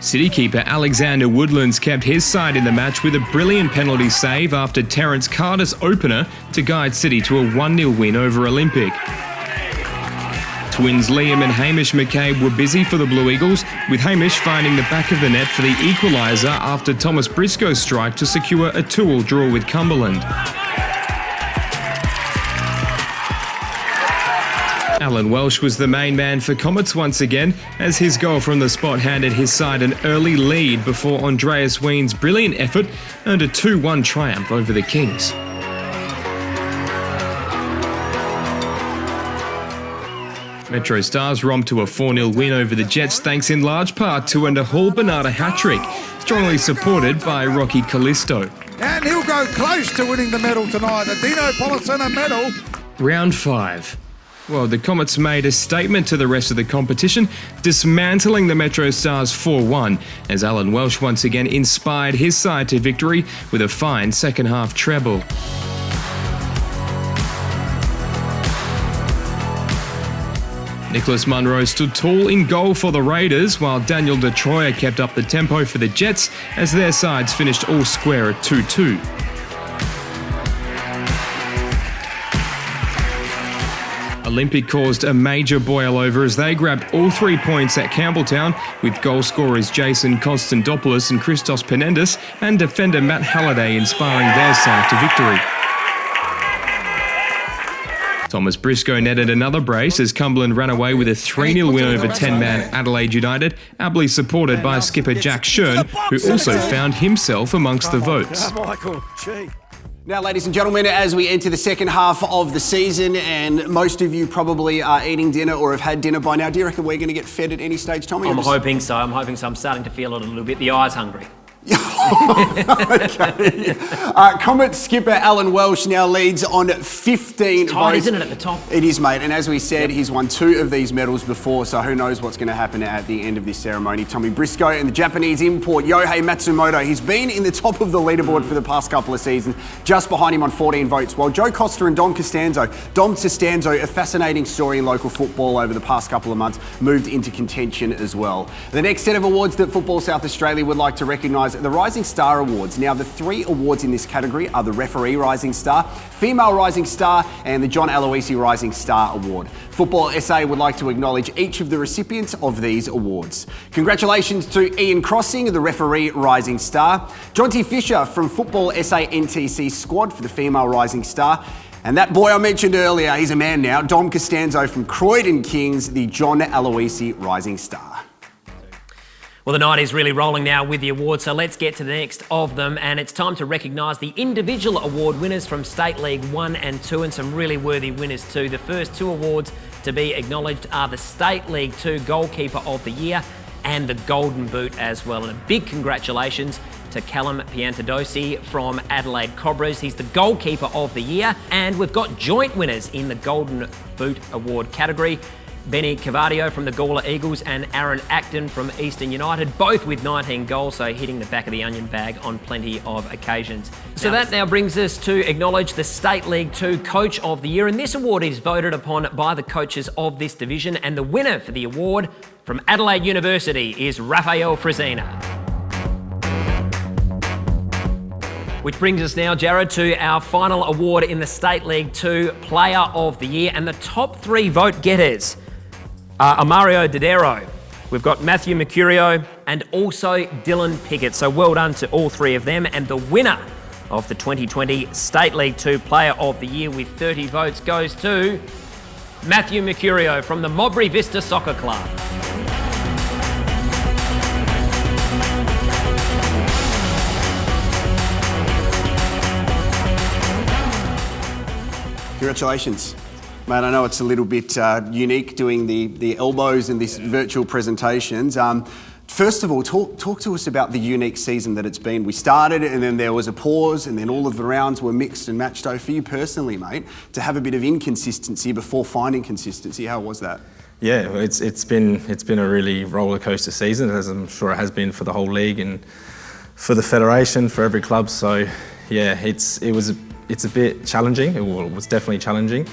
City keeper Alexander Woodlands kept his side in the match with a brilliant penalty save after Terence Carter's opener to guide City to a 1-0 win over Olympic. Twins Liam and Hamish McCabe were busy for the Blue Eagles, with Hamish finding the back of the net for the equaliser after Thomas Briscoe's strike to secure a 2-2 draw with Cumberland. Alan Walsh was the main man for Comets once again, as his goal from the spot handed his side an early lead before Andreas Ween's brilliant effort earned a 2-1 triumph over the Kings. Metro Stars romped to a 4-0 win over the Jets thanks in large part to a Nahal Bernarda hat-trick, strongly supported by Rocky Callisto. And he'll go close to winning the medal tonight, the Dino Polisena medal. Round 5. Well, the Comets made a statement to the rest of the competition, dismantling the Metro Stars 4-1, as Alan Walsh once again inspired his side to victory with a fine second-half treble. Nicholas Munro stood tall in goal for the Raiders, while Daniel Detroyer kept up the tempo for the Jets as their sides finished all square at 2-2. Olympic caused a major boil-over as they grabbed all 3 points at Campbelltown, with goal scorers Jason Konstantopoulos and Christos Penendis and defender Matt Halliday inspiring their side to victory. Thomas Briscoe netted another brace as Cumberland ran away with a 3-0 win over 10-man Adelaide United, ably supported by skipper Jack Shern, who also found himself amongst the votes. Now, ladies and gentlemen, as we enter the second half of the season, and most of you probably are eating dinner or have had dinner by now, do you reckon we're going to get fed at any stage, Tommy? I'm hoping so. I'm starting to feel it a little bit. The eye's hungry. Okay. Comet skipper Alan Walsh now leads on 15 It's tight, votes. isn't it, at the top? It is, mate. And as we said, he's won 2 of these medals before, so who knows what's going to happen at the end of this ceremony. Tommy Briscoe and the Japanese import Yohei Matsumoto, he's been in the top of the leaderboard for the past couple of seasons, just behind him on 14 votes, while Joe Costa and Dom Costanzo, a fascinating story in local football over the past couple of months, moved into contention as well. The next set of awards that Football South Australia would like to recognise are the Rising Star Awards. Now, the 3 awards in this category are the Referee Rising Star, Female Rising Star, and the John Aloisi Rising Star Award. Football SA would like to acknowledge each of the recipients of these awards. Congratulations to Ian Crossing, the Referee Rising Star, Jonty Fisher from Football SA NTC Squad for the Female Rising Star, and that boy I mentioned earlier, he's a man now, Dom Costanzo from Croydon Kings, the John Aloisi Rising Star. Well, the night is really rolling now with the awards, so let's get to the next of them, and it's time to recognise the individual award winners from State League 1 and 2, and some really worthy winners too. The first 2 awards to be acknowledged are the State League 2 Goalkeeper of the Year and the Golden Boot as well. And a big congratulations to Callum Piantadosi from Adelaide Cobras. He's the Goalkeeper of the Year, and we've got joint winners in the Golden Boot Award category. Benny Cavadio from the Gawler Eagles and Aaron Acton from Eastern United, both with 19 goals, so hitting the back of the onion bag on plenty of occasions. So that now brings us to acknowledge the State League 2 Coach of the Year, and this award is voted upon by the coaches of this division, and the winner for the award from Adelaide University is Rafael Frazina. Which brings us now, Jarrod, to our final award in the State League 2 Player of the Year, and the top 3 vote getters are Mario Dodero. We've got Matthew Mercurio and also Dylan Pickett. So well done to all 3 of them. And the winner of the 2020 State League 2 Player of the Year with 30 votes goes to Matthew Mercurio from the Mowbray Vista Soccer Club. Congratulations. Mate, I know it's a little bit unique doing the elbows and these virtual presentations. First of all, talk to us about the unique season that it's been. We started and then there was a pause and then all of the rounds were mixed and matched. So for you personally, mate, to have a bit of inconsistency before finding consistency, how was that? Yeah, it's been a really roller coaster season, as I'm sure it has been for the whole league and for the federation, for every club. So yeah, it's a bit challenging. It was definitely challenging.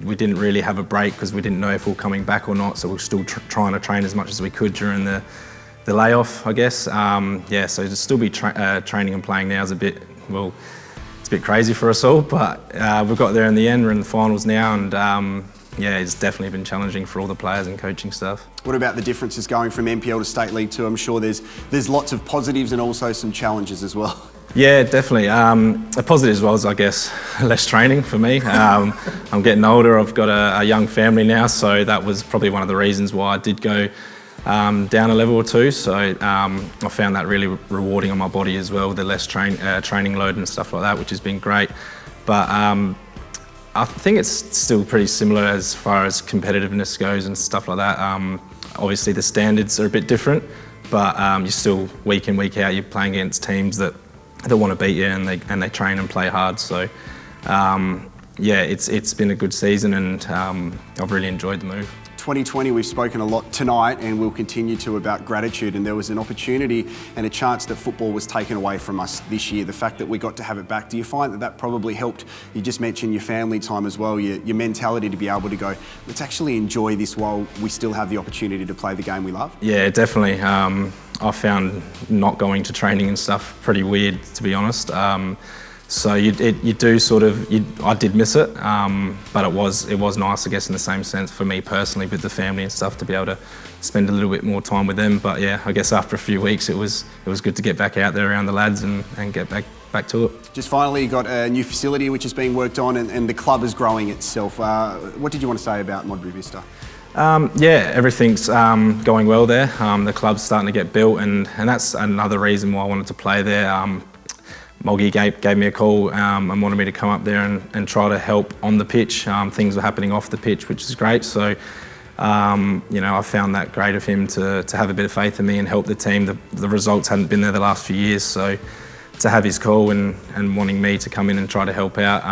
We didn't really have a break because we didn't know if we were coming back or not, so we're still trying to train as much as we could during the layoff, I guess. So to still be training and playing now is it's a bit crazy for us all, but we've got there in the end. We're in the finals now, and it's definitely been challenging for all the players and coaching staff. What about the differences going from NPL to State League 2? I'm sure there's lots of positives and also some challenges as well. Yeah, definitely. A positive as well is, I guess, less training for me. I'm getting older. I've got a young family now, so that was probably one of the reasons why I did go down a level or 2. So I found that really rewarding on my body as well, the less training load and stuff like that, which has been great. But I think it's still pretty similar as far as competitiveness goes and stuff like that. Obviously, the standards are a bit different, but you're still week in, week out, you're playing against teams that want to beat you and they train and play hard. So yeah, it's been a good season, and I've really enjoyed the move. 2020, we've spoken a lot tonight and we'll continue to about gratitude, and there was an opportunity and a chance that football was taken away from us this year. The fact that we got to have it back, do you find that probably helped? You just mentioned your family time as well, your mentality to be able to go, let's actually enjoy this while we still have the opportunity to play the game we love? Yeah, definitely. I found not going to training and stuff pretty weird, to be honest. So I did miss it, but it was nice, I guess, in the same sense for me personally with the family and stuff to be able to spend a little bit more time with them. But yeah, I guess after a few weeks, it was good to get back out there around the lads and get back to it. Just finally, you got a new facility which is being worked on, and the club is growing itself. What did you want to say about Modbury Vista? Yeah, everything's going well there. The club's starting to get built, and that's another reason why I wanted to play there. Moggy gave me a call and wanted me to come up there and try to help on the pitch. Things were happening off the pitch, which is great. So, I found that great of him to have a bit of faith in me and help the team. The results hadn't been there the last few years, so to have his call and wanting me to come in and try to help out,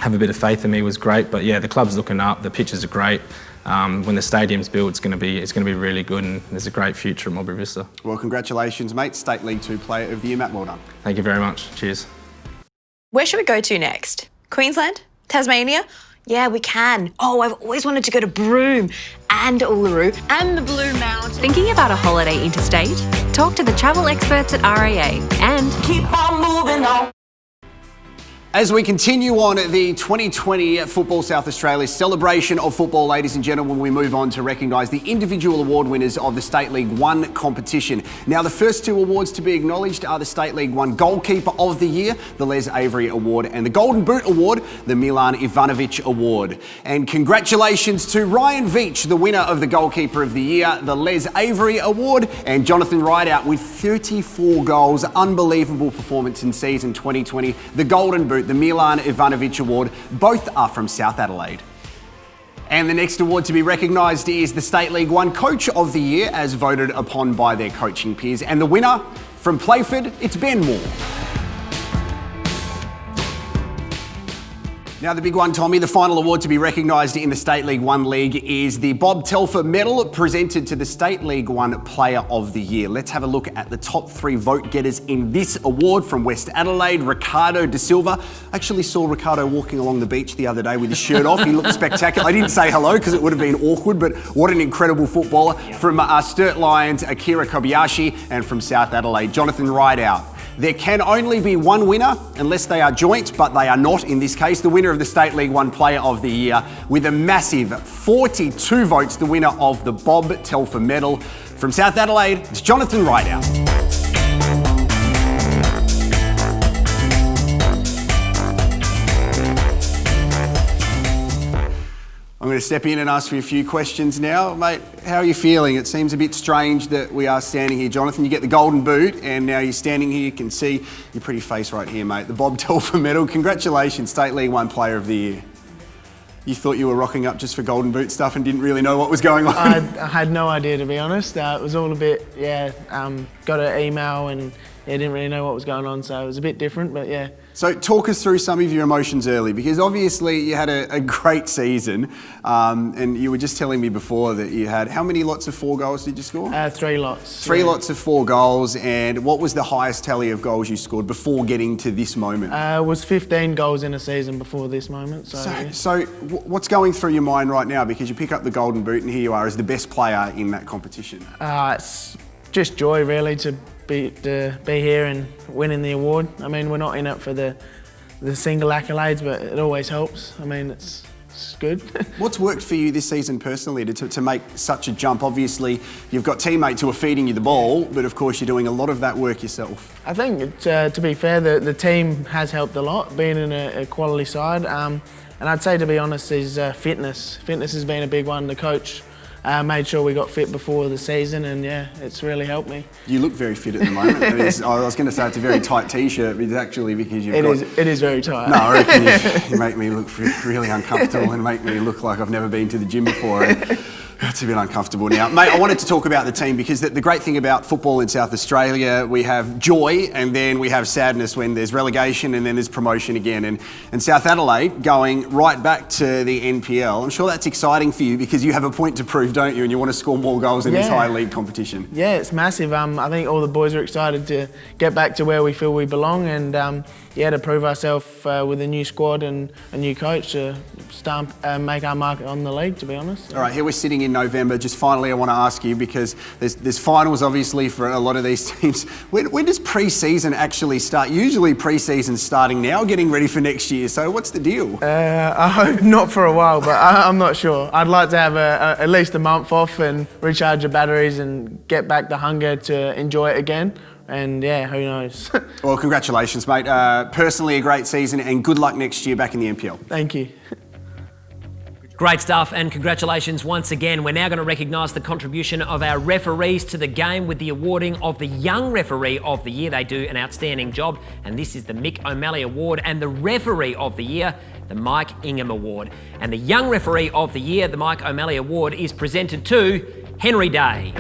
have a bit of faith in me was great. But yeah, the club's looking up. The pitches are great. When the stadium's built, it's going to be really good, and there's a great future at Modbury Vista. Well, congratulations, mate. State League 2 Player of the Year, Matt. Well done. Thank you very much. Cheers. Where should we go to next? Queensland? Tasmania? Yeah, we can. Oh, I've always wanted to go to Broome and Uluru and the Blue Mountains. Thinking about a holiday interstate? Talk to the travel experts at RAA and keep on moving on. As we continue on the 2020 Football South Australia celebration of football, ladies and gentlemen, we move on to recognise the individual award winners of the State League 1 competition. Now, the first two awards to be acknowledged are the State League 1 Goalkeeper of the Year, the Les Avery Award, and the Golden Boot Award, the Milan Ivanovic Award. And congratulations to Ryan Veach, the winner of the Goalkeeper of the Year, the Les Avery Award, and Jonathan Rideout with 34 goals. Unbelievable performance in season 2020. The Golden Boot, the Milan Ivanovic Award, both are from South Adelaide. And the next award to be recognised is the State League 1 Coach of the Year, as voted upon by their coaching peers. And the winner, from Playford, it's Ben Moore. Now the big one, Tommy, the final award to be recognised in the State League 1 League is the Bob Telfer Medal, presented to the State League 1 Player of the Year. Let's have a look at the top 3 vote getters in this award. From West Adelaide, Ricardo De Silva. I actually saw Ricardo walking along the beach the other day with his shirt off. He looked spectacular. I didn't say hello because it would have been awkward, but what an incredible footballer. From Sturt Lions, Akira Kobayashi, and from South Adelaide, Jonathan Rideout. There can only be one winner unless they are joint, but they are not in this case. The winner of the State League 1 Player of the Year with a massive 42 votes, the winner of the Bob Telfer Medal. From South Adelaide, it's Jonathan Rideout. I'm going to step in and ask you a few questions now. Mate, how are you feeling? It seems a bit strange that we are standing here. Jonathan, you get the Golden Boot, and now you're standing here. You can see your pretty face right here, mate. The Bob Telfer Medal. Congratulations, State League 1 Player of the Year. You thought you were rocking up just for Golden Boot stuff and didn't really know what was going on? I had no idea, to be honest. It was all a bit, got an email and didn't really know what was going on, so it was a bit different, but yeah. So talk us through some of your emotions early, because obviously you had a great season, and you were just telling me before that you had, how many lots of 4 goals did you score? 3 lots. 3 lots of 4 goals, and what was the highest tally of goals you scored before getting to this moment? It was 15 goals in a season before this moment. So what's going through your mind right now? Because you pick up the Golden Boot and here you are as the best player in that competition. It's just joy, really, to be here and winning the award. I mean, we're not in it for the single accolades, but it always helps. I mean, it's good. What's worked for you this season personally to make such a jump? Obviously, you've got teammates who are feeding you the ball, but of course you're doing a lot of that work yourself. I think, to be fair, the team has helped a lot, being in a quality side. And I'd say, to be honest, is fitness. Fitness has been a big one. The coach made sure we got fit before the season, and yeah, it's really helped me. You look very fit at the moment. I was going to say it's a very tight t-shirt, but it's actually because you've It is very tight. No, I reckon you make me look really uncomfortable and make me look like I've never been to the gym before. It's a bit uncomfortable now. Mate, I wanted to talk about the team because the great thing about football in South Australia, we have joy and then we have sadness when there's relegation and then there's promotion again. And South Adelaide going right back to the NPL, I'm sure that's exciting for you because you have a point to prove, don't you? And you want to score more goals in this high league competition. Yeah, it's massive. I think all the boys are excited to get back to where we feel we belong and to prove ourselves with a new squad and a new coach to make our mark on the league, to be honest. All right, here we're sitting in November. Just finally, I want to ask you, because there's finals obviously for a lot of these teams. When does pre-season actually start? Usually pre-season's starting now, getting ready for next year. So what's the deal? I hope not for a while, but I'm not sure. I'd like to have at least a month off and recharge the batteries and get back the hunger to enjoy it again. And yeah, who knows? Well, congratulations, mate. Personally, a great season and good luck next year back in the NPL. Thank you. Great stuff and congratulations once again. We're now going to recognise the contribution of our referees to the game with the awarding of the Young Referee of the Year. They do an outstanding job, and this is the Mick O'Malley Award, and the Referee of the Year, the Mike Ingham Award. And the Young Referee of the Year, the Mike O'Malley Award, is presented to Henry Day.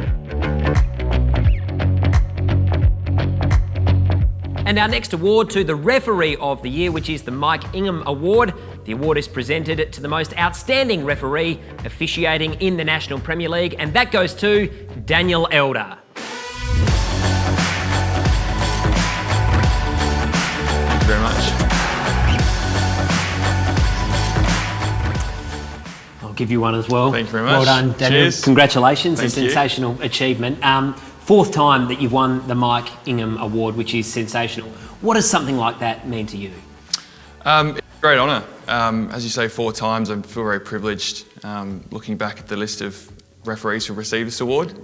And our next award to the Referee of the Year, which is the Mike Ingham Award. The award is presented to the most outstanding referee officiating in the National Premier League, and that goes to Daniel Elder. Thank you very much. I'll give you one as well. Thank you very much. Well done, Daniel. Cheers. Congratulations, Thank a sensational achievement. Fourth time that you've won the Mike Ingham Award, which is sensational. What does something like that mean to you? It's a great honour. As you say, 4 times. I feel very privileged looking back at the list of referees who received this award.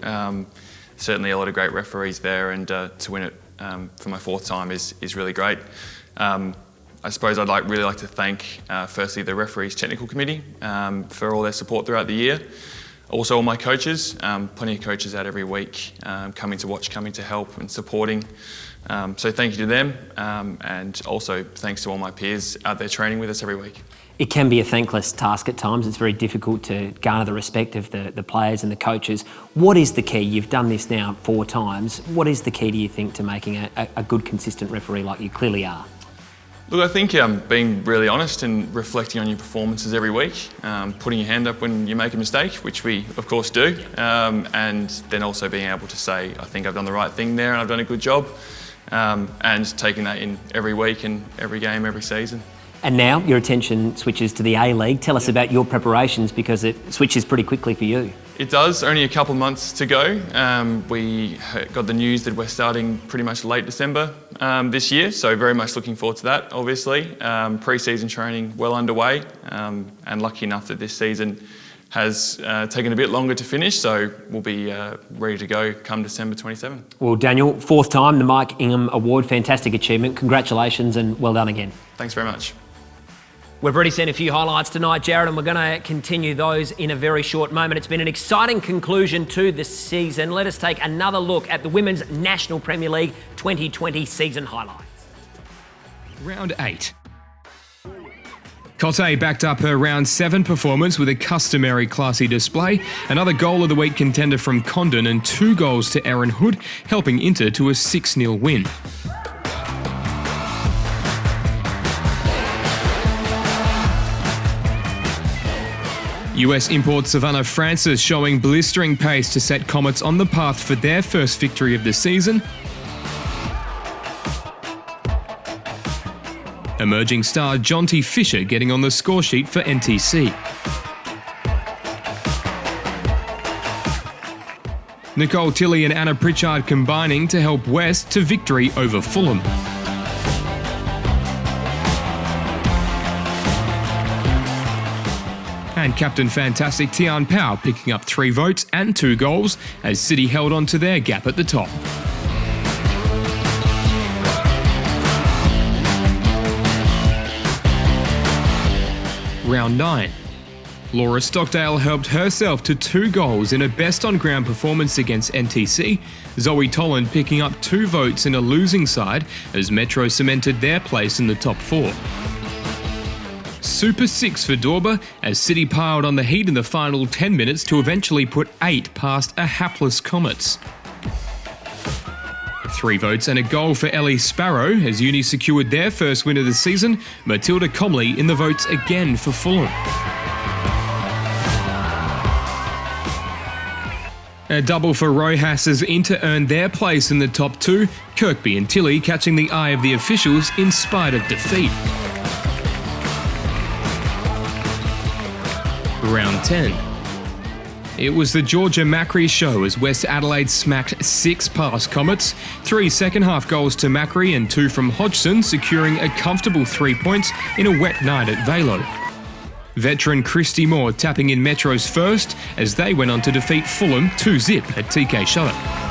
Certainly a lot of great referees there, and to win it for my 4th time is really great. I suppose I'd really like to thank firstly the referees technical committee for all their support throughout the year. Also all my coaches, plenty of coaches out every week, coming to watch, coming to help and supporting. So thank you to them, and also thanks to all my peers out there training with us every week. It can be a thankless task at times. It's very difficult to garner the respect of the players and the coaches. What is the key? You've done this now 4 times. What is the key, do you think, to making a good, consistent referee like you clearly are? Look, I think being really honest and reflecting on your performances every week, putting your hand up when you make a mistake, which we of course do, and then also being able to say, I think I've done the right thing there and I've done a good job, and taking that in every week and every game, every season. And now your attention switches to the A-League. Tell us about your preparations, because it switches pretty quickly for you. It does, only a couple of months to go. We got the news that we're starting pretty much late December this year, so very much looking forward to that, obviously. Pre-season training well underway, and lucky enough that this season has taken a bit longer to finish, so we'll be ready to go come December 27. Well, Daniel, 4th time, the Mike Ingham Award, fantastic achievement. Congratulations and well done again. Thanks very much. We've already seen a few highlights tonight, Jarrod, and we're going to continue those in a very short moment. It's been an exciting conclusion to the season. Let us take another look at the Women's National Premier League 2020 season highlights. Round 8. Cotte backed up her round 7 performance with a customary classy display. Another goal of the week contender from Condon and 2 goals to Erin Hood, helping Inter to a 6-0 win. US import Savannah Francis showing blistering pace to set Comets on the path for their first victory of the season. Emerging star Jonty Fisher getting on the score sheet for NTC. Nicole Tilley and Anna Pritchard combining to help West to victory over Fulham. And Captain Fantastic Tian Pao picking up 3 votes and 2 goals as City held on to their gap at the top. Round 9. Laura Stockdale helped herself to 2 goals in a best on ground performance against NTC, Zoe Toland picking up 2 votes in a losing side as Metro cemented their place in the top 4. Super 6 for Dorber as City piled on the heat in the final 10 minutes to eventually put 8 past a hapless Comets. 3 votes and a goal for Ellie Sparrow as Uni secured their first win of the season. Matilda Comley in the votes again for Fulham. A double for Rojas as Inter earned their place in the top 2, Kirkby and Tilly catching the eye of the officials in spite of defeat. Round 10. It was the Georgia Macri show as West Adelaide smacked 6 past Comets, 3 second-half goals to Macri and 2 from Hodgson, securing a comfortable 3 points in a wet night at Velo. Veteran Christy Moore tapping in Metro's first as they went on to defeat Fulham 2-0 at TK Shutter.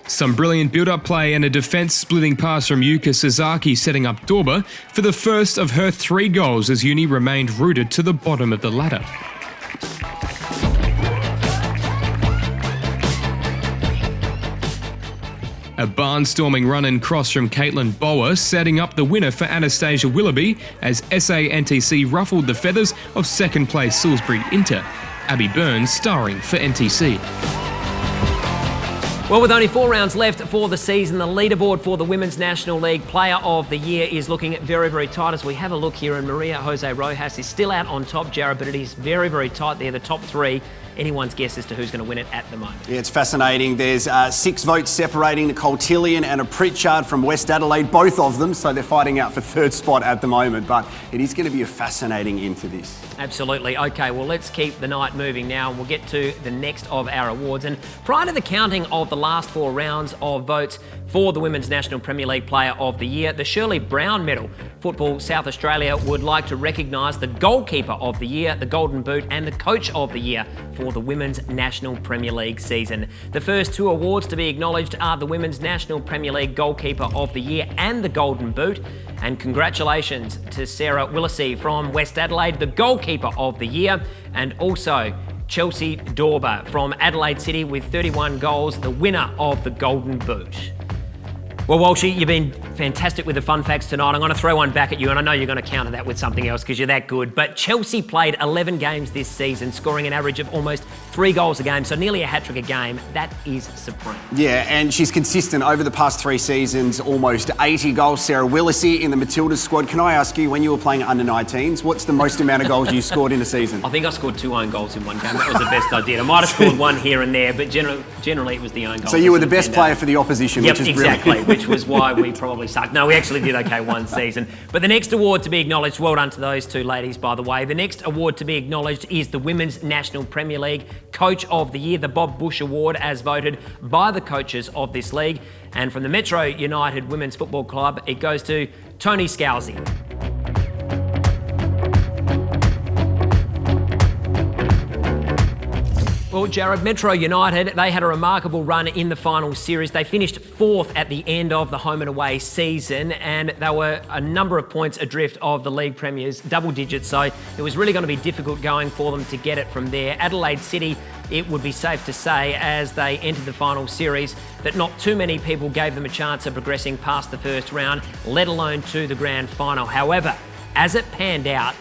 Some brilliant build-up play and a defence-splitting pass from Yuka Sasaki setting up Dorber for the first of her 3 goals as Uni remained rooted to the bottom of the ladder. A barnstorming run and cross from Caitlin Bower setting up the winner for Anastasia Willoughby as SA-NTC ruffled the feathers of second-place Salisbury Inter. Abby Burns starring for NTC. Well, with only 4 rounds left for the season, the leaderboard for the Women's National League Player of the Year is looking very, very tight as we have a look here, and Maria Jose Rojas is still out on top, Jarrod, but it is very, very tight there, the top 3. Anyone's guess as to who's going to win it at the moment. Yeah, it's fascinating. There's 6 votes separating Nicole Tillian and a Pritchard from West Adelaide, both of them, so they're fighting out for 3rd spot at the moment, but it is going to be a fascinating into this. Absolutely. Okay, well, let's keep the night moving now, and we'll get to the next of our awards. And prior to the counting of the last 4 rounds of votes for the Women's National Premier League Player of the Year, the Shirley Brown Medal, Football South Australia would like to recognise the Goalkeeper of the Year, the Golden Boot, and the Coach of the Year for the Women's National Premier League season. The first 2 awards to be acknowledged are the Women's National Premier League Goalkeeper of the Year and the Golden Boot. And congratulations to Sarah Willisey from West Adelaide, the Goalkeeper of the Year, and also Chelsea Dorber from Adelaide City with 31 goals, the winner of the Golden Boot. Well, Walshy, you've been fantastic with the fun facts tonight. I'm going to throw one back at you, and I know you're going to counter that with something else because you're that good. But Chelsea played 11 games this season, scoring an average of almost 3 goals a game, so nearly a hat-trick a game. That is supreme. Yeah, and she's consistent over the past 3 seasons, almost 80 goals. Sarah Willisey in the Matildas squad. Can I ask you, when you were playing under-19s, what's the most amount of goals you scored in a season? I think I scored 2 own goals in one game. That was the best I did. I might have scored 1 here and there, but generally it was the own goals. So you were the best player for the opposition, yep, which is exactly, brilliant. which was why we probably sucked. No, we actually did okay one season. But the next award to be acknowledged, well done to those 2 ladies, by the way. The next award to be acknowledged is the Women's National Premier League Coach of the Year, the Bob Bush Award, as voted by the coaches of this league. And from the Metro United Women's Football Club, it goes to Tony Scalzi. Well, Jarrod, Metro United, they had a remarkable run in the final series. They finished 4th at the end of the home and away season, and they were a number of points adrift of the league premiers, double digits, so it was really going to be difficult going for them to get it from there. Adelaide City, it would be safe to say, as they entered the final series, that not too many people gave them a chance of progressing past the first round, let alone to the grand final. However, as it panned out,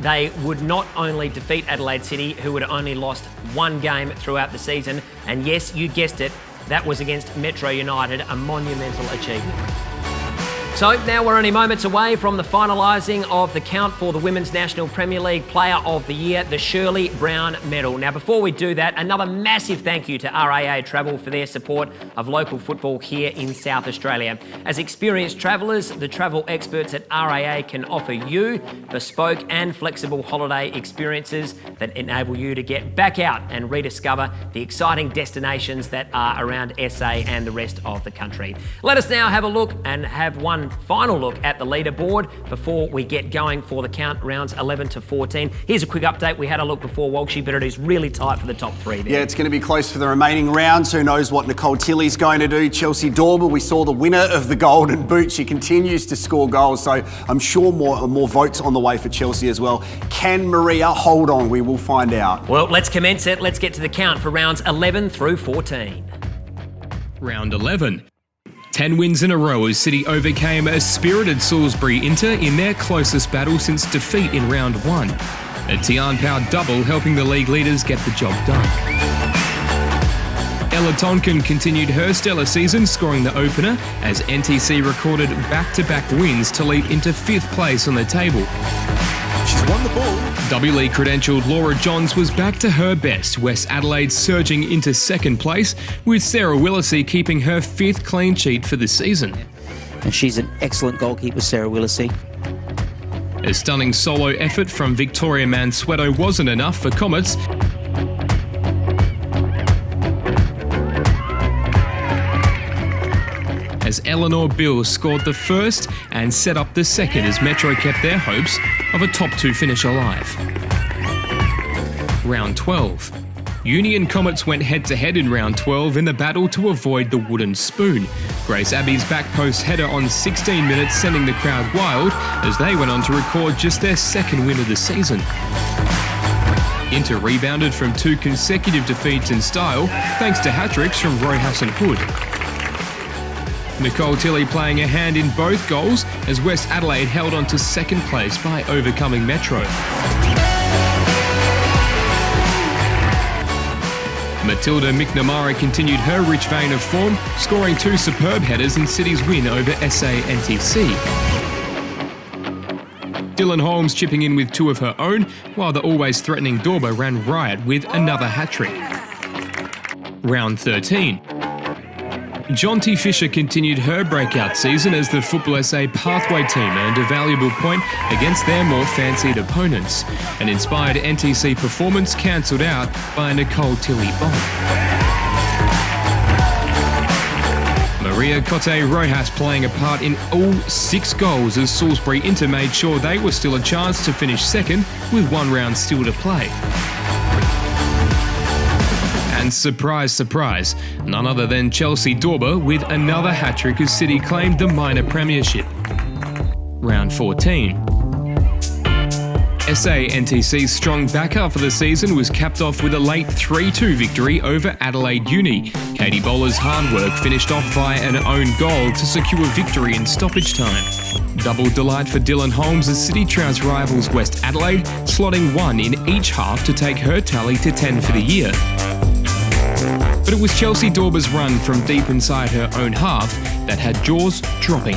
they would not only defeat Adelaide City, who had only lost 1 game throughout the season, and yes, you guessed it, that was against Metro United, a monumental achievement. So now we're only moments away from the finalising of the count for the Women's National Premier League Player of the Year, the Shirley Brown Medal. Now, before we do that, another massive thank you to RAA Travel for their support of local football here in South Australia. As experienced travellers, the travel experts at RAA can offer you bespoke and flexible holiday experiences that enable you to get back out and rediscover the exciting destinations that are around SA and the rest of the country. Let us now have a look and have one final look at the leaderboard before we get going for the count, rounds 11 to 14. Here's a quick update. We had a look before, Walshy, but it is really tight for the top 3 there. Yeah, it's going to be close for the remaining rounds. Who knows what Nicole Tilley's going to do. Chelsea Dorber, we saw the winner of the Golden Boot. She continues to score goals, so I'm sure more votes on the way for Chelsea as well. Can Maria hold on? We will find out. Well, let's commence it. Let's get to the count for rounds 11 through 14. Round 11. 10 wins in a row as City overcame a spirited Salisbury Inter in their closest battle since defeat in round 1. A Tian-powered double helping the league leaders get the job done. Ella Tonkin continued her stellar season, scoring the opener as NTC recorded back-to-back wins to leap into 5th place on the table. She's won the ball. W-League credentialed Laura Johns was back to her best, West Adelaide surging into 2nd place, with Sarah Willisey keeping her 5th clean sheet for the season. And she's an excellent goalkeeper, Sarah Willisey. A stunning solo effort from Victoria Mansueto wasn't enough for Comets, as Eleanor Bill scored the first and set up the second as Metro kept their hopes of a top 2 finish alive. Round 12. Uni and Comets went head-to-head in round 12 in the battle to avoid the wooden spoon. Grace Abbey's back post header on 16 minutes sending the crowd wild as they went on to record just their 2nd win of the season. Inter rebounded from 2 consecutive defeats in style thanks to hat-tricks from Rojas and Hood. Nicole Tilley playing a hand in both goals as West Adelaide held on to 2nd place by overcoming Metro. Matilda McNamara continued her rich vein of form, scoring 2 superb headers in City's win over SANTC. Dylan Holmes chipping in with 2 of her own, while the always threatening Dorba ran riot with another hat-trick. Round 13. Jonty Fisher continued her breakout season as the Football SA Pathway team earned a valuable point against their more fancied opponents. An inspired NTC performance cancelled out by a Nicole Tilley bomb. Maria Cote Rojas playing a part in all 6 goals as Salisbury Inter made sure they were still a chance to finish 2nd with 1 round still to play. And surprise, surprise, none other than Chelsea Dorba with another hat-trick as City claimed the minor premiership. Round 14. SANTC's strong back half of the season was capped off with a late 3-2 victory over Adelaide Uni. Katie Bowler's hard work finished off via an own goal to secure victory in stoppage time. Double delight for Dylan Holmes as City trounced rivals West Adelaide, slotting 1 in each half to take her tally to 10 for the year. But it was Chelsea Dorba's run from deep inside her own half that had jaws dropping.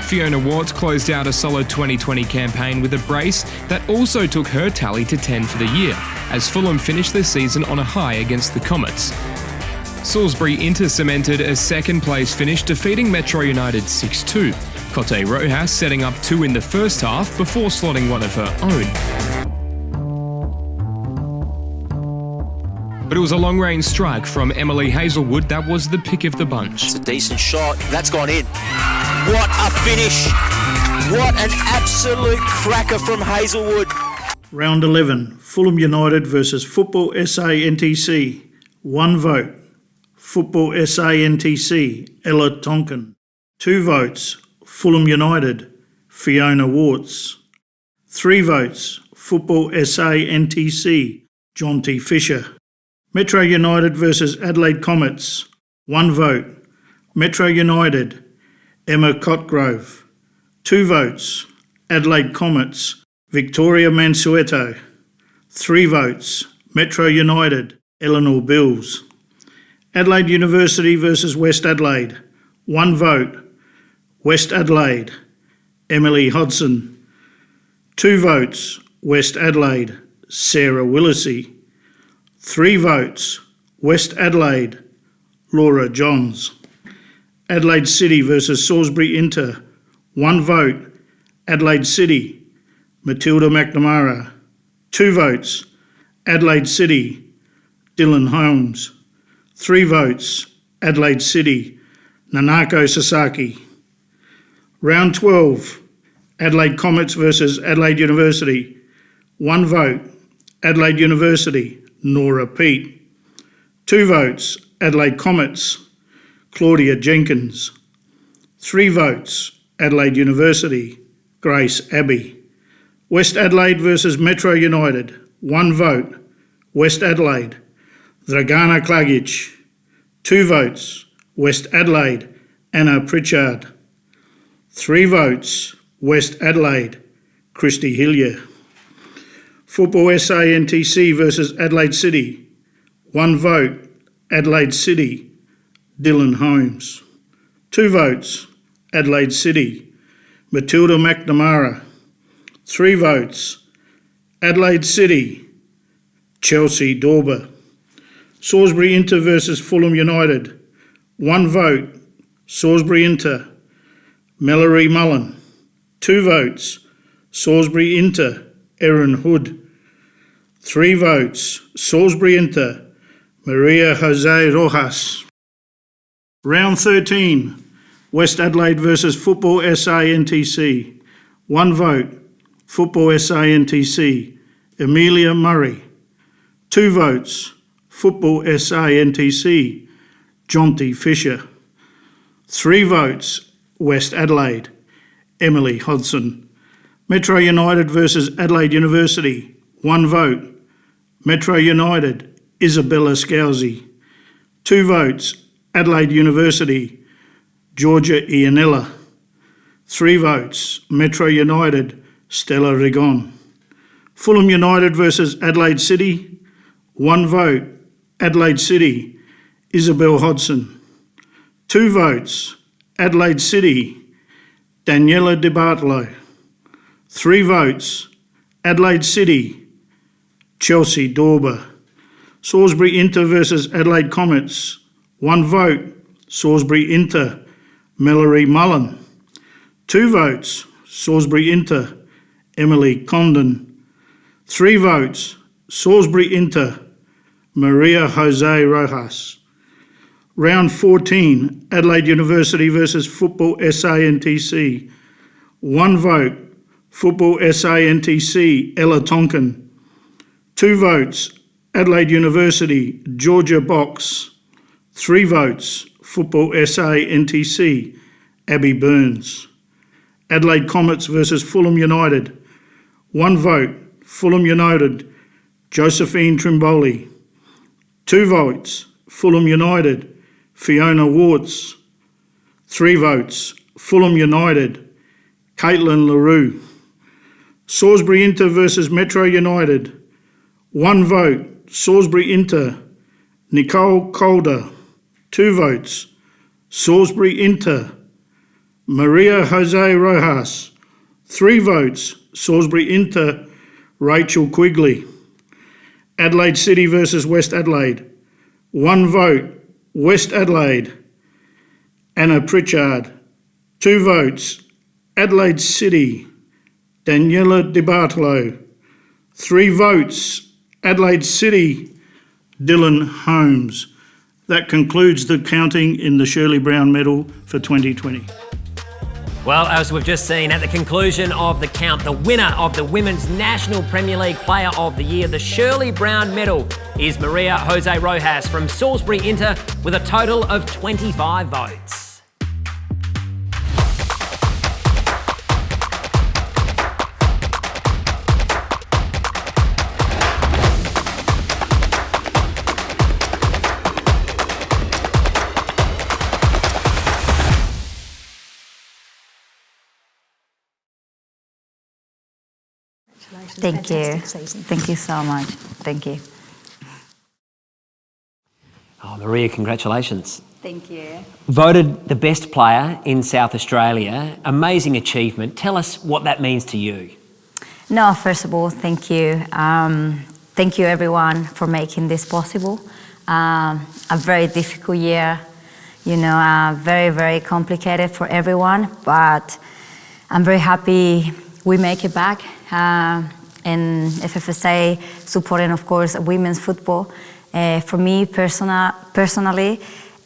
Fiona Warts closed out a solid 2020 campaign with a brace that also took her tally to 10 for the year, as Fulham finished their season on a high against the Comets. Salisbury Inter cemented a 2nd place finish, defeating Metro United 6-2. Cote Rojas setting up 2 in the first half before slotting 1 of her own. But it was a long-range strike from Emily Hazelwood that was the pick of the bunch. It's a decent shot. That's gone in. What a finish. What an absolute cracker from Hazelwood. Round 11, Fulham United versus Football SA NTC. 1 vote. Football SA NTC, Ella Tonkin. 2 votes, Fulham United, Fiona Warts. 3 votes, Football SA NTC, Jonty Fisher. Metro United versus Adelaide Comets. 1 vote, Metro United, Emma Cotgrove. 2 votes, Adelaide Comets, Victoria Mansueto. 3 votes, Metro United, Eleanor Bills. Adelaide University versus West Adelaide. 1 vote, West Adelaide, Emily Hodson. 2 votes, West Adelaide, Sarah Willisey. 3 votes, West Adelaide, Laura Johns. Adelaide City versus Salisbury Inter. 1 vote, Adelaide City, Matilda McNamara. 2 votes, Adelaide City, Dylan Holmes. 3 votes, Adelaide City, Nanako Sasaki. Round 12, Adelaide Comets versus Adelaide University. 1 vote, Adelaide University, Nora Pete. 2 votes, Adelaide Comets, Claudia Jenkins. 3 votes, Adelaide University, Grace Abbey. West Adelaide versus Metro United, 1 vote, West Adelaide, Dragana Klagic. 2 votes, West Adelaide, Anna Pritchard. 3 votes, West Adelaide, Christy Hillier. Football SANTC versus Adelaide City, 1 vote, Adelaide City, Dylan Holmes. 2 votes, Adelaide City, Matilda McNamara. 3 votes, Adelaide City, Chelsea Dorber. Salisbury Inter versus Fulham United, 1 vote, Salisbury Inter, Mallory Mullen. 2 votes, Salisbury Inter, Erin Hood. 3 votes, Salisbury Inter, Maria Jose Rojas. Round 13, West Adelaide versus Football SANTC. 1 vote, Football SANTC, Amelia Murray. 2 votes, Football SANTC, Jonty Fisher. 3 votes, West Adelaide, Emily Hodson. Metro United versus Adelaide University, 1 vote, Metro United, Isabella Scousi. 2 votes, Adelaide University, Georgia Ianella. 3 votes, Metro United, Stella Rigon. Fulham United versus Adelaide City, 1 vote, Adelaide City, Isabel Hodson. 2 votes, Adelaide City, Daniela Di Bartolo. 3 votes, Adelaide City, Chelsea Dorber. Salisbury Inter versus Adelaide Comets, 1 vote, Salisbury Inter, Mallory Mullen. 2 votes, Salisbury Inter, Emily Condon. 3 votes, Salisbury Inter, Maria Jose Rojas. Round 14, Adelaide University versus Football SANTC. 1 vote, Football SANTC, Ella Tonkin. 2 votes, Adelaide University, Georgia Box. 3 votes, Football SANTC, Abby Burns. Adelaide Comets versus Fulham United. 1 vote, Fulham United, Josephine Trimboli. 2 votes, Fulham United, Fiona Warts. 3 votes, Fulham United, Caitlin LaRue. Salisbury Inter versus Metro United. 1 vote, Salisbury Inter, Nicole Calder. 2 votes, Salisbury Inter, Maria Jose Rojas. 3 votes, Salisbury Inter, Rachel Quigley. Adelaide City versus West Adelaide. 1 vote, West Adelaide, Anna Pritchard. 2 votes, Adelaide City, Daniela Di Bartolo. 3 votes, Adelaide City, Dylan Holmes. That concludes the counting in the Shirley Brown Medal for 2020. Well, as we've just seen, at the conclusion of the count, the winner of the Women's National Premier League Player of the Year, the Shirley Brown Medal, is Maria Jose Rojas from Salisbury Inter with a total of 25 votes. Thank you. Thank you so much. Thank you. Oh, Maria, congratulations. Thank you. Voted the best player in South Australia. Amazing achievement. Tell us what that means to you. No, first of all, thank you. Thank you, everyone, for making this possible. A very difficult year, very, very complicated for everyone, but I'm very happy we make it back. And FFSA supporting, of course, women's football. For me personally,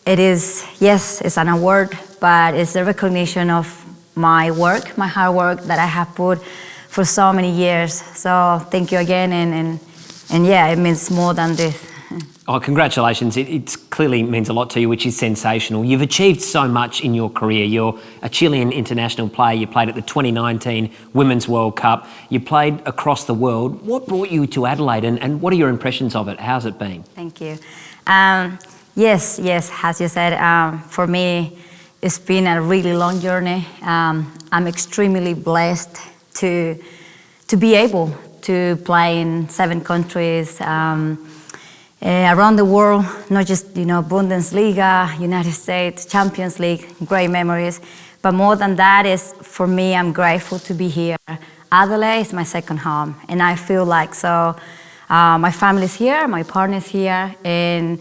it is, yes, it's an award, but it's a recognition of my work, my hard work that I have put for so many years. So thank you again, and yeah, it means more than this. Oh, congratulations. It's clearly means a lot to you, which is sensational. You've achieved so much in your career. You're a Chilean international player. You played at the 2019 Women's World Cup. You played across the world. What brought you to Adelaide, and what are your impressions of it? How's it been? Thank you. Yes, as you said, for me, it's been a really long journey. I'm extremely blessed to be able to play in 7 countries around the world, not just Bundesliga, United States, Champions League, great memories. But more than that is, for me, I'm grateful to be here. Adelaide is my second home, and I feel like so. My family's here, my partner's here, and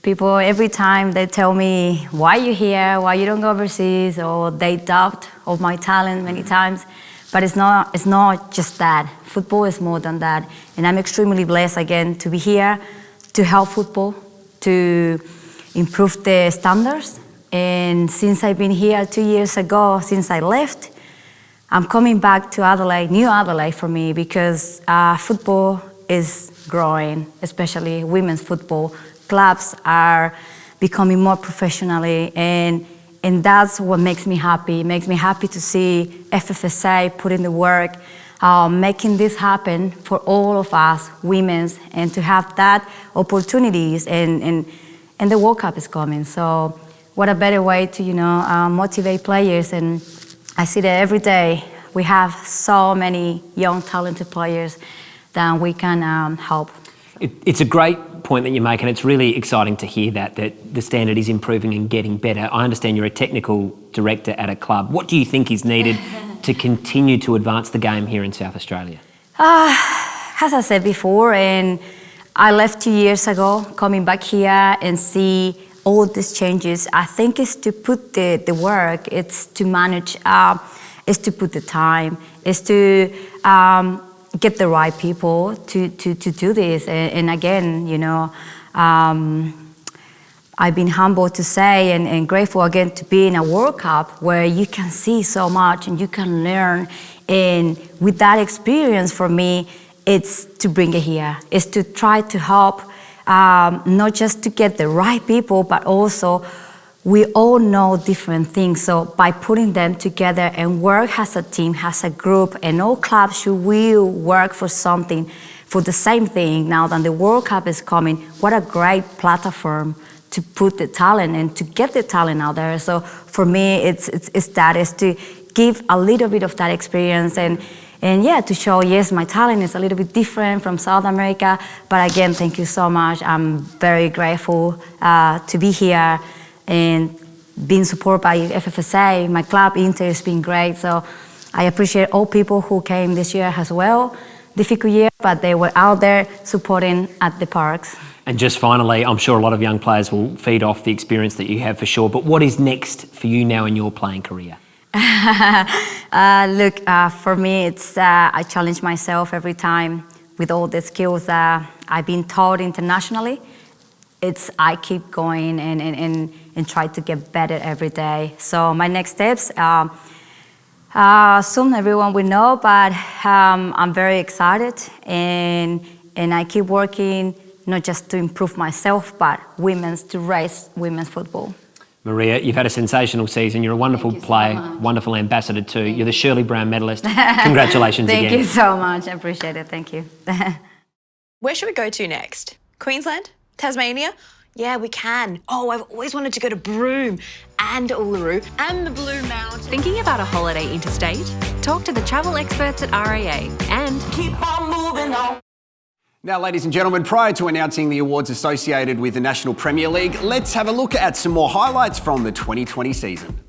people every time they tell me, why you here, why you don't go overseas, or they doubt of my talent many times. But it's not just that. Football is more than that. And I'm extremely blessed again to be here, to help football, to improve the standards. And since I've been here 2 years ago, since I left, I'm coming back to Adelaide, new Adelaide for me, because football is growing, especially women's football. Clubs are becoming more professionally, and that's what makes me happy. It makes me happy to see FFSA put in the work, making this happen for all of us, women, and to have that opportunities, and the World Cup is coming. So what a better way to, motivate players. And I see that every day we have so many young, talented players that we can help. It's a great point that you make, and it's really exciting to hear that the standard is improving and getting better. I understand you're a technical director at a club. What do you think is needed to continue to advance the game here in South Australia? As I said before, and I left 2 years ago, coming back here and see all these changes, I think it's to put the work, it's to manage, it's to put the time, it's to get the right people to do this. And again, I've been humbled to say and grateful again to be in a World Cup where you can see so much and you can learn. And with that experience, for me, it's to bring it here. It's to try to help, not just to get the right people, but also we all know different things. So by putting them together and work as a team, as a group, and all clubs should will work for something, for the same thing. Now that the World Cup is coming, what a great platform to put the talent and to get the talent out there. So for me, it's to give a little bit of that experience and yeah, to show, yes, my talent is a little bit different from South America. But again, thank you so much. I'm very grateful to be here and being supported by FFSA. My club, Inter, has been great. So I appreciate all people who came this year as well. Difficult year, but they were out there supporting at the parks. And just finally, I'm sure a lot of young players will feed off the experience that you have for sure, but what is next for you now in your playing career? Look, for me, it's I challenge myself every time with all the skills I've been taught internationally. I keep going and try to get better every day. So my next steps, soon everyone will know, but I'm very excited and I keep working not just to improve myself, but to raise women's football. Maria, you've had a sensational season. You're a wonderful player, wonderful ambassador too. You're the Shirley Brown medalist. Congratulations again. Thank you so much. I appreciate it. Thank you. Where should we go to next? Queensland? Tasmania? Yeah, we can. Oh, I've always wanted to go to Broome and Uluru and the Blue Mountains. Thinking about a holiday interstate? Talk to the travel experts at RAA and keep on moving on. Now, ladies and gentlemen, prior to announcing the awards associated with the National Premier League, let's have a look at some more highlights from the 2020 season.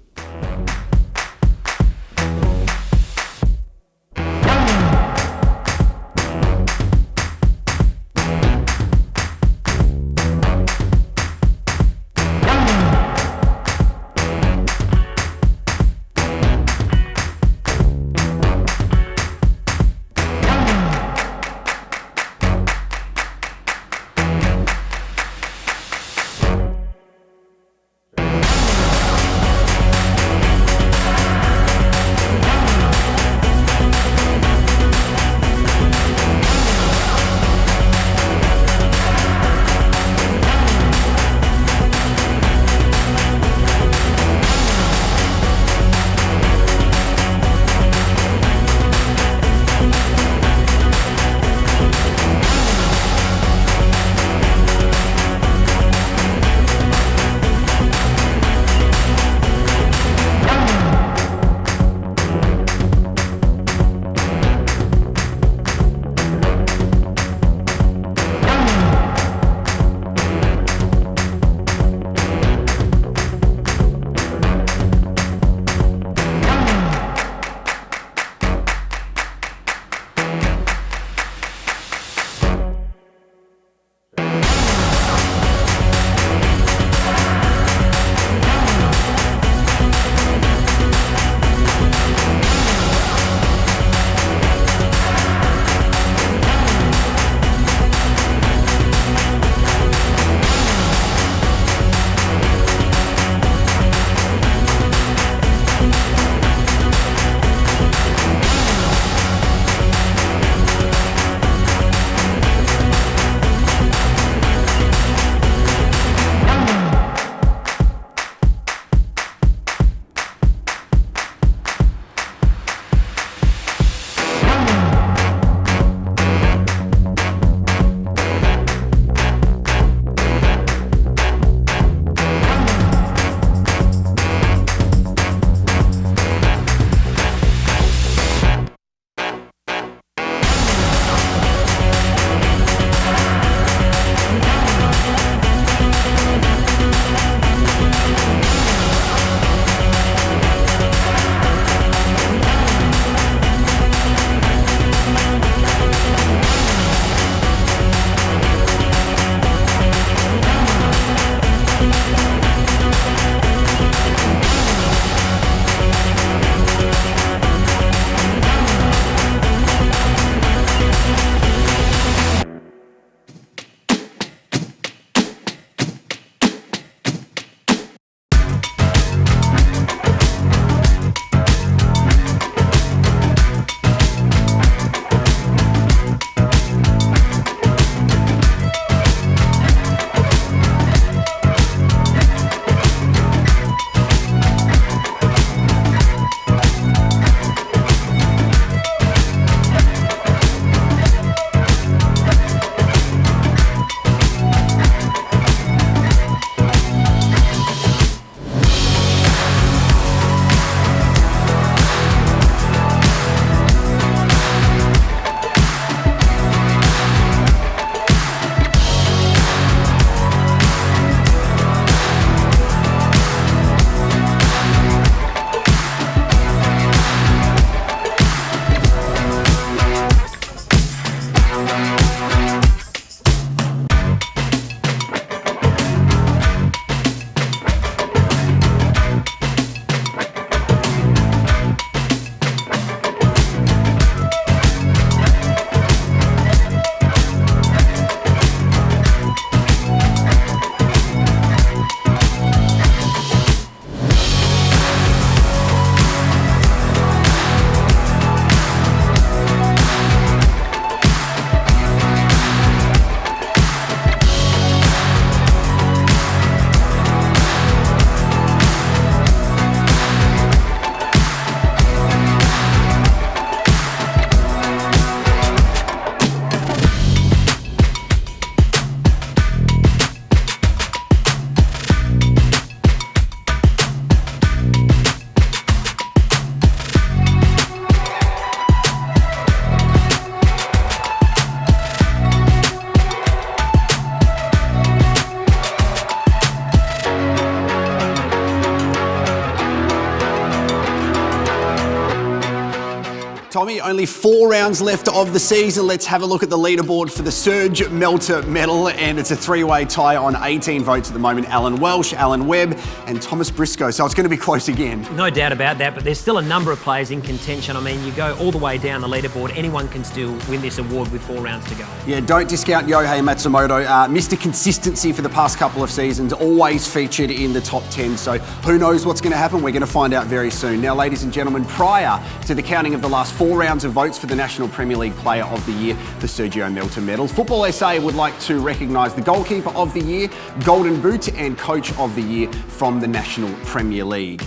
only 4 rounds left of the season. Let's have a look at the leaderboard for the Surge Melter medal, and it's a 3-way tie on 18 votes at the moment. Alan Walsh, Alan Webb, and Thomas Briscoe, so it's going to be close again. No doubt about that, but there's still a number of players in contention. I mean, you go all the way down the leaderboard, anyone can still win this award with 4 rounds to go. Yeah, don't discount Yohei Matsumoto. Mr. Consistency for the past couple of seasons, always featured in the top 10, so who knows what's going to happen? We're going to find out very soon. Now, ladies and gentlemen, prior to the counting of the last 4 rounds of votes for the National Premier League Player of the Year, the Sergio Melter medal, Football SA would like to recognise the Goalkeeper of the Year, Golden Boot and Coach of the Year from the National Premier League.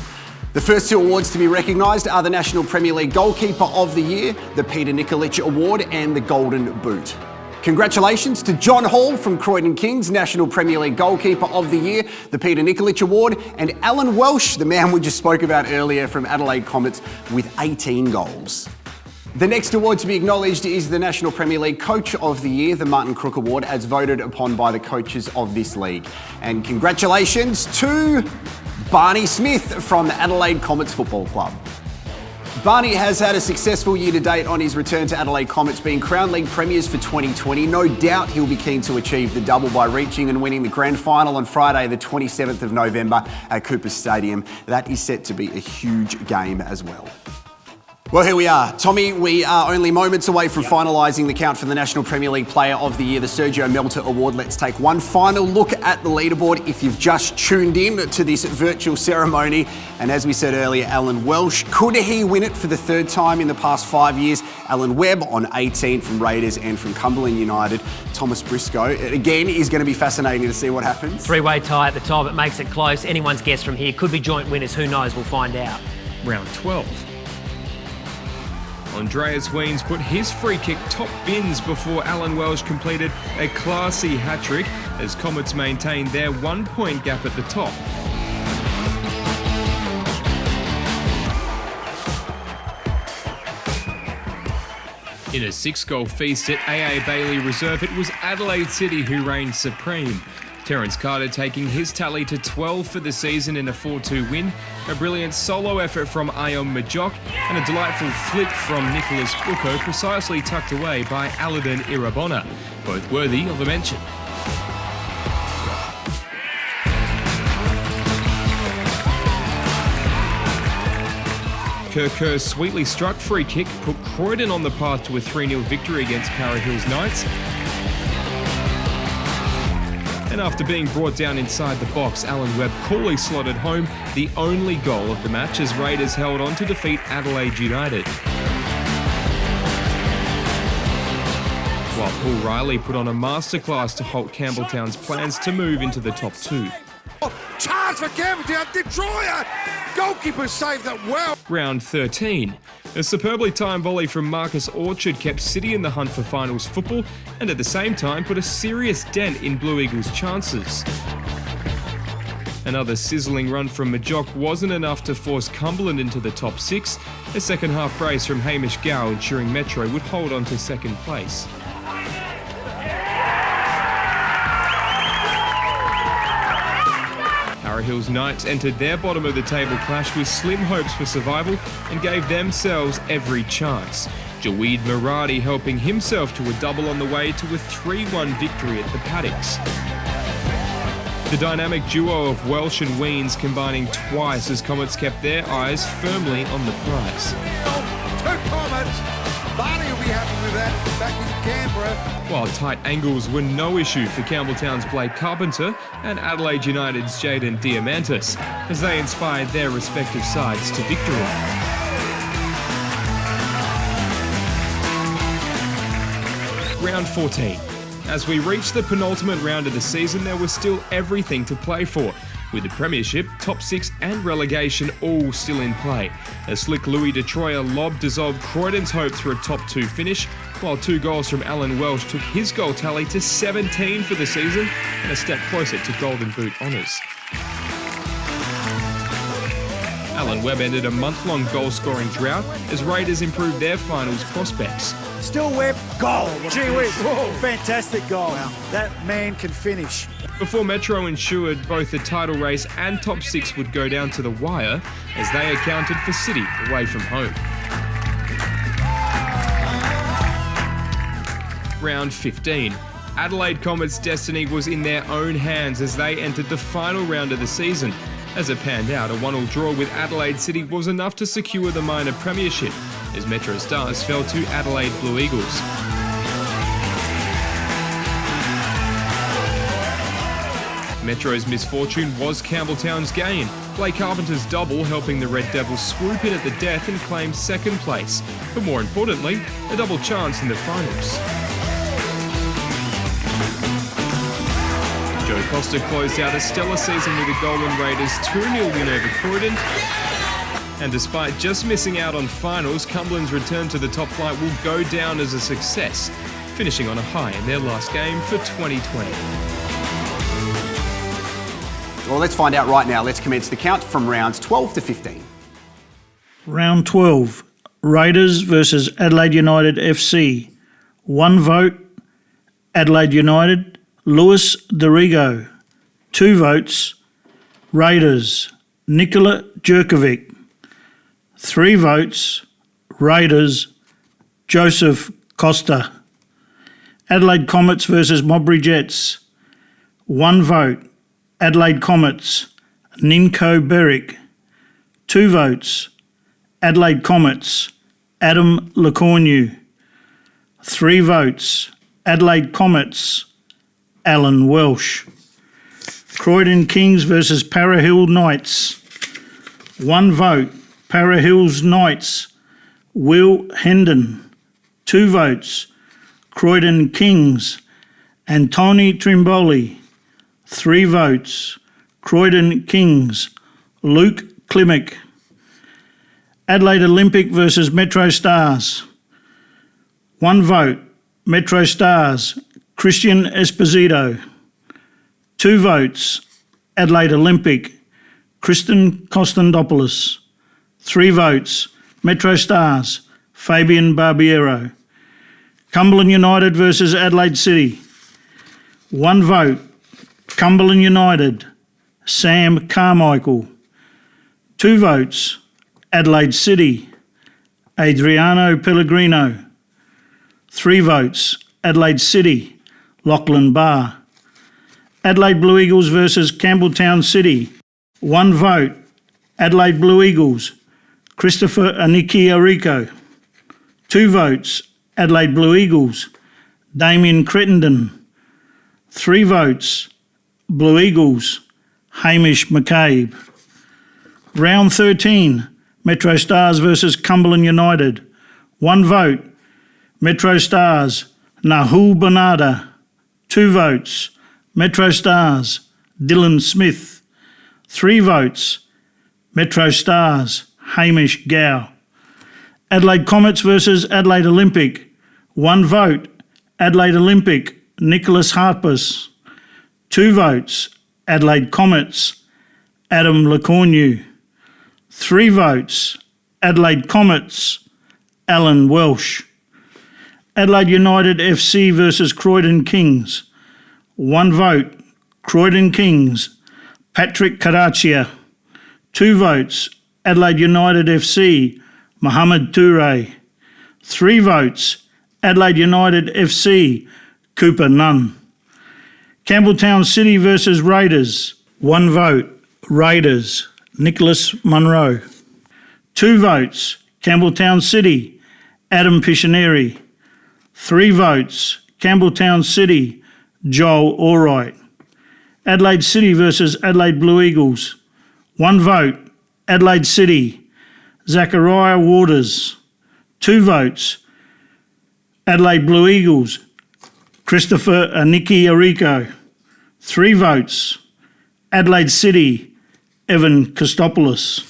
The first 2 awards to be recognised are the National Premier League Goalkeeper of the Year, the Peter Nikolic Award and the Golden Boot. Congratulations to John Hall from Croydon Kings, National Premier League Goalkeeper of the Year, the Peter Nikolic Award, and Alan Walsh, the man we just spoke about earlier from Adelaide Comets, with 18 goals. The next award to be acknowledged is the National Premier League Coach of the Year, the Martin Crook Award, as voted upon by the coaches of this league. And congratulations to Barney Smith from the Adelaide Comets Football Club. Barney has had a successful year to date on his return to Adelaide Comets, being Crown League premiers for 2020. No doubt he'll be keen to achieve the double by reaching and winning the grand final on Friday, the 27th of November at Cooper Stadium. That is set to be a huge game as well. Well, here we are. Tommy, we are only moments away from finalising the count for the National Premier League Player of the Year, the Sergio Melter Award. Let's take one final look at the leaderboard if you've just tuned in to this virtual ceremony. And as we said earlier, Alan Walsh, could he win it for the 3rd time in the past 5 years? Alan Webb on 18 from Raiders and from Cumberland United. Thomas Briscoe, again, is going to be fascinating to see what happens. 3-way tie at the top, it makes it close. Anyone's guess from here. Could be joint winners, who knows, we'll find out. Round 12. Andreas Wiens put his free kick top bins before Alan Welsh completed a classy hat-trick as Comets maintained their 1-point gap at the top. In a 6-goal feast at AA Bailey Reserve, it was Adelaide City who reigned supreme. Terence Carter taking his tally to 12 for the season in a 4-2 win, a brilliant solo effort from Ayom Majok, and a delightful flick from Nicholas Bucco precisely tucked away by Aladdin Irabona, both worthy of a mention. Kerr sweetly struck free kick put Croydon on the path to a 3-0 victory against Para Hills Knights. And after being brought down inside the box, Alan Webb coolly slotted home the only goal of the match as Raiders held on to defeat Adelaide United. While Paul Riley put on a masterclass to halt Campbelltown's plans to move into the top 2. Chance for Campbelltown, Destroyer! Goalkeeper saved that well. Round 13. A superbly timed volley from Marcus Orchard kept City in the hunt for finals football and at the same time put a serious dent in Blue Eagles' chances. Another sizzling run from Majok wasn't enough to force Cumberland into the top 6, a second half brace from Hamish Gow ensuring Metro would hold on to second place. Para Hills Knights entered their bottom of the table clash with slim hopes for survival and gave themselves every chance. Jaweed Muradi helping himself to a double on the way to a 3-1 victory at the Paddocks. The dynamic duo of Welsh and Wiens combining twice as Comets kept their eyes firmly on the prize. 2 Comets. Barney will be happy with that back in Canberra. While tight angles were no issue for Campbelltown's Blake Carpenter and Adelaide United's Jaden Diamantis as they inspired their respective sides to victory. Round 14. As we reached the penultimate round of the season, there was still everything to play for, with the Premiership, Top 6 and relegation all still in play. A slick Louis de Troyer lob dissolved Croydon's hopes for a top 2 finish, while 2 goals from Alan Welsh took his goal tally to 17 for the season and a step closer to Golden Boot honours. Alan Webb ended a month-long goal-scoring drought as Raiders improved their finals prospects. Still Webb, goal. Gee whiz, fantastic goal. Wow. That man can finish. Before Metro ensured both the title race and top 6 would go down to the wire as they accounted for City away from home. round 15. Adelaide Comet's destiny was in their own hands as they entered the final round of the season. As it panned out, a 1-1 draw with Adelaide City was enough to secure the minor premiership, as Metro Stars fell to Adelaide Blue Eagles. Metro's misfortune was Campbelltown's gain. Blake Carpenter's double helping the Red Devils swoop in at the death and claim second place, but more importantly, a double chance in the finals. Joe Costa closed out a stellar season with the Golden Raiders' 2-0 win over Croydon. And despite just missing out on finals, Cumberland's return to the top flight will go down as a success, finishing on a high in their last game for 2020. Well, let's find out right now. Let's commence the count from rounds 12 to 15. Round 12, Raiders versus Adelaide United FC. 1 vote, Adelaide United, Lewis Dorigo. 2 votes, Raiders, Nikola Jerkovic. 3 votes, Raiders, Joseph Costa. Adelaide Comets versus Modbury Jets. 1 vote, Adelaide Comets, Ninko Berwick. 2 votes, Adelaide Comets, Adam Lecornu. 3 votes, Adelaide Comets, Alan Walsh. Croydon Kings versus Para Hill Knights. 1 vote, Para Hills Knights, Will Hendon. 2 votes, Croydon Kings, Antoni Trimboli. 3 votes, Croydon Kings, Luke Klimek. Adelaide Olympic versus Metro Stars. 1 vote, Metro Stars, Christian Esposito. 2 votes, Adelaide Olympic, Kristen Kostandopoulos. 3 votes, Metro Stars, Fabian Barbiero. Cumberland United versus Adelaide City. 1 vote, Cumberland United, Sam Carmichael. 2 votes, Adelaide City, Adriano Pellegrino. 3 votes, Adelaide City, Lachlan Barr. Adelaide Blue Eagles versus Campbelltown City. 1 vote, Adelaide Blue Eagles, Christopher Aniki Arico. 2 votes, Adelaide Blue Eagles, Damien Crittenden. 3 votes, Blue Eagles, Hamish McCabe. Round 13, Metro Stars versus Cumberland United. 1 vote, Metro Stars, Nahul Bernarda. 2 votes, Metro Stars, Dylan Smith. 3 votes, Metro Stars, Hamish Gow. Adelaide Comets versus Adelaide Olympic. 1 vote, Adelaide Olympic, Nicholas Harpus. 2 votes, Adelaide Comets, Adam Lecornu. 3 votes, Adelaide Comets, Alan Welsh. Adelaide United FC versus Croydon Kings. 1 vote, Croydon Kings, Patrick Caraccia. 2 votes, Adelaide United FC, Mohamed Toure. 3 votes, Adelaide United FC, Cooper Nunn. Campbelltown City versus Raiders. 1 vote, Raiders, Nicholas Munro. 2 votes, Campbelltown City, Adam Piscineri. 3 votes, Campbelltown City, Joel Allwright. Adelaide City versus Adelaide Blue Eagles. 1 vote, Adelaide City, Zachariah Waters. 2 votes, Adelaide Blue Eagles, Christopher Aniki Arico. 3 votes, Adelaide City, Evan Kostopoulos.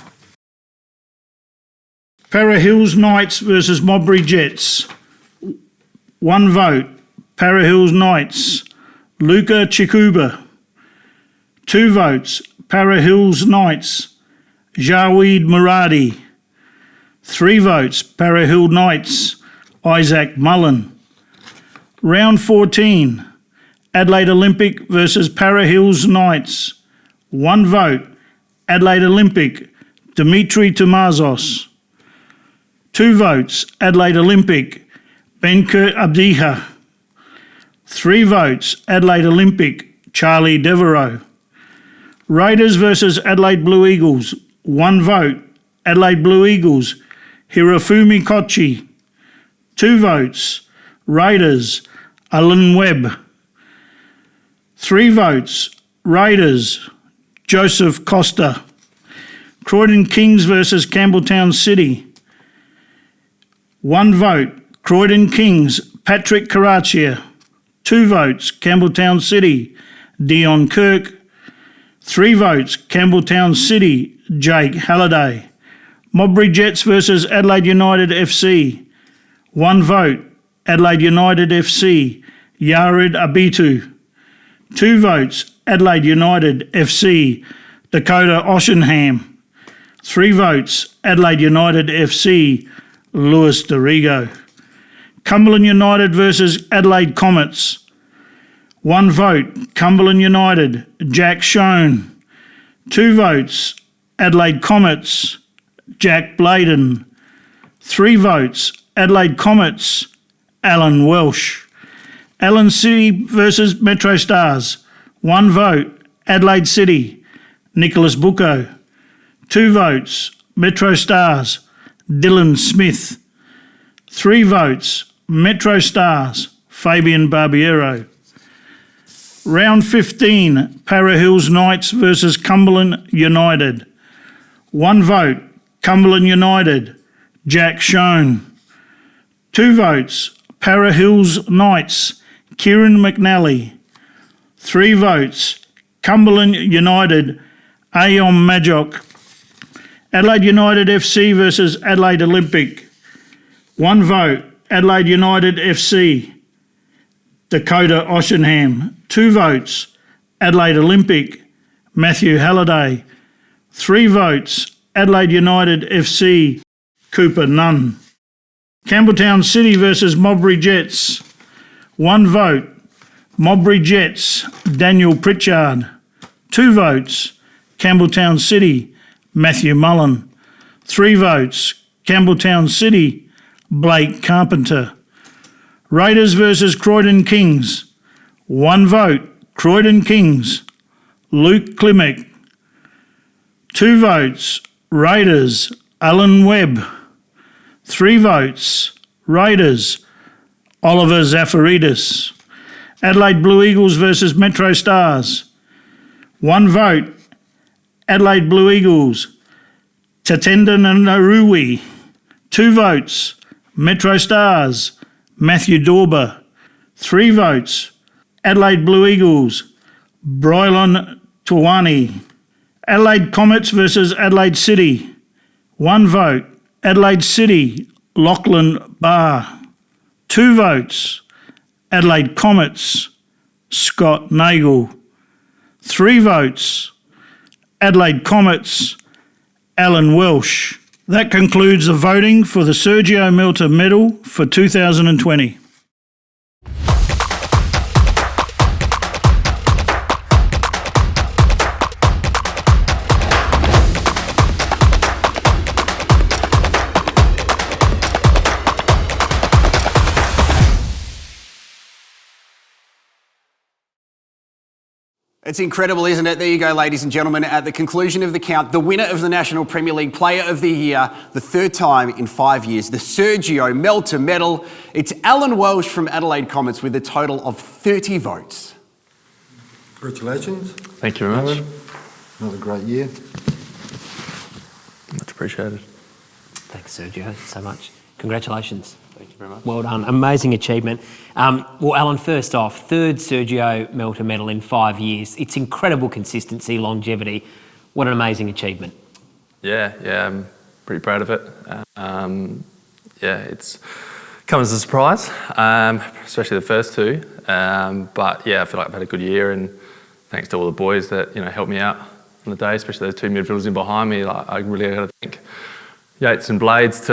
Para Hills Knights versus Modbury Jets. 1 vote, Para Hills Knights, Luca Chikuba. 2 votes, Para Hills Knights, Jaweed Muradi. 3 votes, Para Hill Knights, Isaac Mullen. Round 14, Adelaide Olympic versus Para Hills Knights. 1 vote, Adelaide Olympic, Dimitri Tomazos. 2 votes, Adelaide Olympic, Benkert Abdiha. 3 votes, Adelaide Olympic, Charlie Devereaux. Raiders versus Adelaide Blue Eagles, 1 vote, Adelaide Blue Eagles, Hirofumi Kochi. 2 votes, Raiders, Alan Webb. 3 votes, Raiders, Joseph Costa. Croydon Kings versus Campbelltown City. 1 vote, Croydon Kings, Patrick Caraccia. 2 votes, Campbelltown City, Dion Kirk. 3 votes, Campbelltown City, Jake Halliday. Modbury Jets versus Adelaide United FC. 1 vote, Adelaide United FC, Jarrod Abitu. 2 votes, Adelaide United FC, Dakota Oshenham. 3 votes, Adelaide United FC, Lewis Dorigo. Cumberland United versus Adelaide Comets. 1 vote, Cumberland United, Jack Schoen. 2 votes, Adelaide Comets, Jack Bladen. 3 votes, Adelaide Comets, Alan Walsh. Allen City versus Metro Stars. 1 vote, Adelaide City, Nicholas Bucco. 2 votes, Metro Stars, Dylan Smith. 3 votes, Metro Stars, Fabian Barbiero. Round 15, Para Hills Knights versus Cumberland United. 1 vote, Cumberland United, Jack Schoen. 2 votes, Para Hills Knights, Kieran McNally. 3 votes, Cumberland United, Ayom Majok. Adelaide United FC versus Adelaide Olympic. 1 vote, Adelaide United FC, Dakota Oshenham. 2 votes, Adelaide Olympic, Matthew Halliday. 3 votes, Adelaide United FC, Cooper Nunn. Campbelltown City versus Modbury Jets. 1 vote, Modbury Jets, Daniel Pritchard. 2 votes, Campbelltown City, Matthew Mullen. 3 votes, Campbelltown City, Blake Carpenter. Raiders versus Croydon Kings. 1 vote, Croydon Kings, Luke Klimek. 2 votes, Raiders, Alan Webb. 3 votes, Raiders, Oliver Zafaridis. Adelaide Blue Eagles versus Metro Stars. 1 vote, Adelaide Blue Eagles, Tatenda Narui. 2 votes, Metro Stars, Matthew Dorber. 3 votes, Adelaide Blue Eagles, Brylon Tawani. Adelaide Comets versus Adelaide City. 1 vote, Adelaide City, Lachlan Barr. 2 votes, Adelaide Comets, Scott Nagel. 3 votes, Adelaide Comets, Alan Welsh. That concludes the voting for the Sergio Milter Medal for 2020. It's incredible, isn't it? There you go, ladies and gentlemen. At the conclusion of the count, the winner of the National Premier League Player of the Year, the 3rd time in 5 years, the Sergio Melter Medal. It's Alan Walsh from Adelaide Comets with a total of 30 votes. Congratulations. Thank you very much. Another great year. Much appreciated. Thanks, Sergio, so much. Congratulations. Thank you very much. Well done. Amazing achievement. Well, Alan, first off, 3rd Sergio Melter Medal in 5 years. It's incredible consistency, longevity. What an amazing achievement. Yeah, I'm pretty proud of it. It's come as a surprise, especially the first 2. But yeah, I feel like I've had a good year, and thanks to all the boys that helped me out on the day, especially those 2 midfielders in behind me. I really got to thank Yates and Blades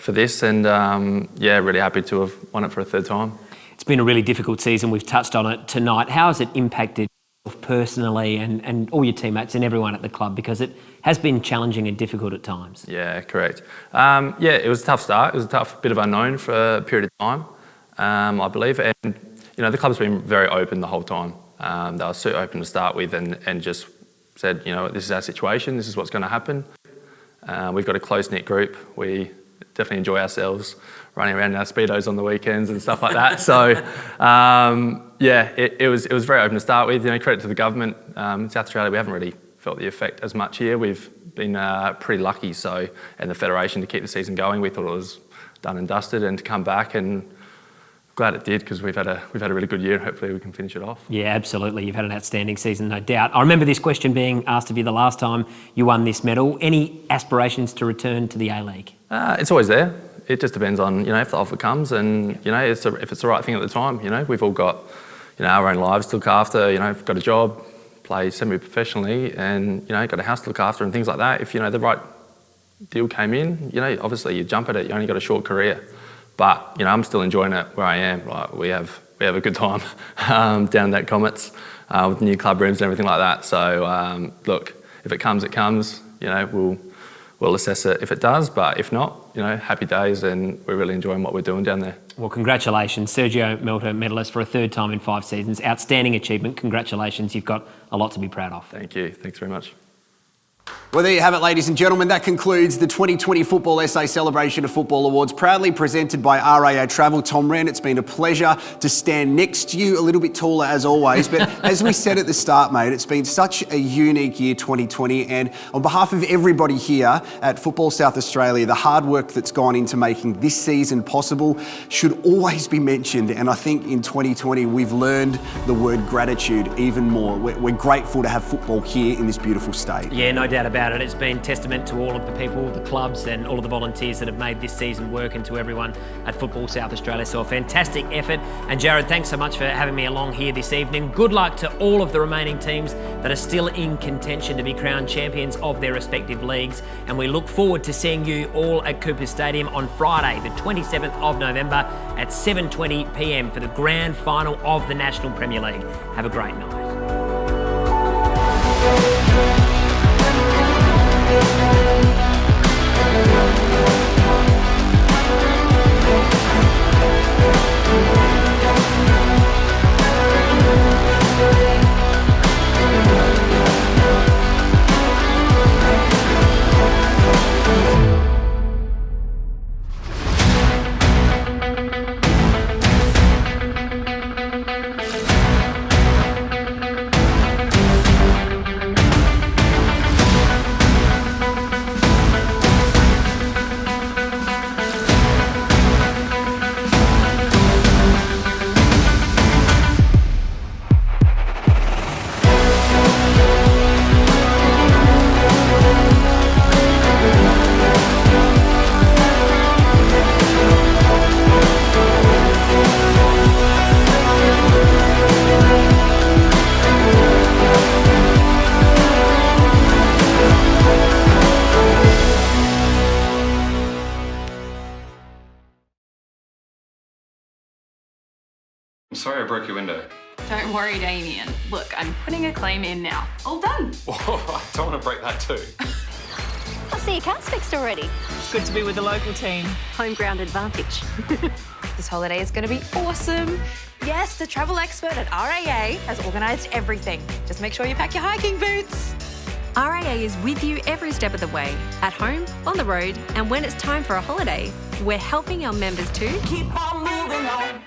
for this, and really happy to have won it for a 3rd time. It's been a really difficult season. We've touched on it tonight. How has it impacted you personally and all your teammates and everyone at the club? Because it has been challenging and difficult at times. Yeah, correct. It was a tough start. It was a tough bit of unknown for a period of time, I believe. And the club's been very open the whole time. They were so open to start with and just said, this is our situation, this is what's going to happen. We've got a close-knit group. We definitely enjoy ourselves running around in our Speedos on the weekends and stuff like that. So, it was very open to start with. Credit to the government. In South Australia, we haven't really felt the effect as much here. We've been pretty lucky, and the Federation to keep the season going. We thought it was done and dusted, and to come back, and glad it did, because we've had a really good year. Hopefully we can finish it off. Yeah, absolutely. You've had an outstanding season, no doubt. I remember this question being asked of you the last time you won this medal. Any aspirations to return to the A-League? It's always there. It just depends on, if the offer comes and, if it's the right thing at the time. We've all got, our own lives to look after. Got a job, play semi-professionally, and, got a house to look after and things like that. If, the right deal came in, obviously you jump at it. You only got a short career. But, I'm still enjoying it where I am. Like, we have a good time down at Comets with new club rooms and everything like that. So, look, if it comes, it comes. We'll assess it if it does. But if not, happy days, and we're really enjoying what we're doing down there. Well, congratulations. Sergio Melter, medalist for a third time in 5 seasons. Outstanding achievement. Congratulations. You've got a lot to be proud of. Thank you. Thanks very much. Well, there you have it, ladies and gentlemen. That concludes the 2020 Football SA Celebration of Football Awards, proudly presented by RAA Travel. Tom Rehn, it's been a pleasure to stand next to you, a little bit taller as always. But as we said at the start, mate, it's been such a unique year, 2020. And on behalf of everybody here at Football South Australia, the hard work that's gone into making this season possible should always be mentioned. And I think in 2020, we've learned the word gratitude even more. We're grateful to have football here in this beautiful state. Yeah, no doubt about it. It's been testament to all of the people, the clubs, and all of the volunteers that have made this season work, and to everyone at Football South Australia. So a fantastic effort. And Jarrod, thanks so much for having me along here this evening. Good luck to all of the remaining teams that are still in contention to be crowned champions of their respective leagues. And we look forward to seeing you all at Cooper Stadium on Friday, the 27th of November at 7:20 p.m. for the grand final of the National Premier League. Have a great night. I'm sorry I broke your window. Don't worry, Damien. Look, I'm putting a claim in now. All done. Oh, I don't want to break that too. I see your car's fixed already. It's good to be with the local team. Home ground advantage. This holiday is going to be awesome. Yes, the travel expert at RAA has organised everything. Just make sure you pack your hiking boots. RAA is with you every step of the way, at home, on the road, and when it's time for a holiday, we're helping our members to keep on moving on.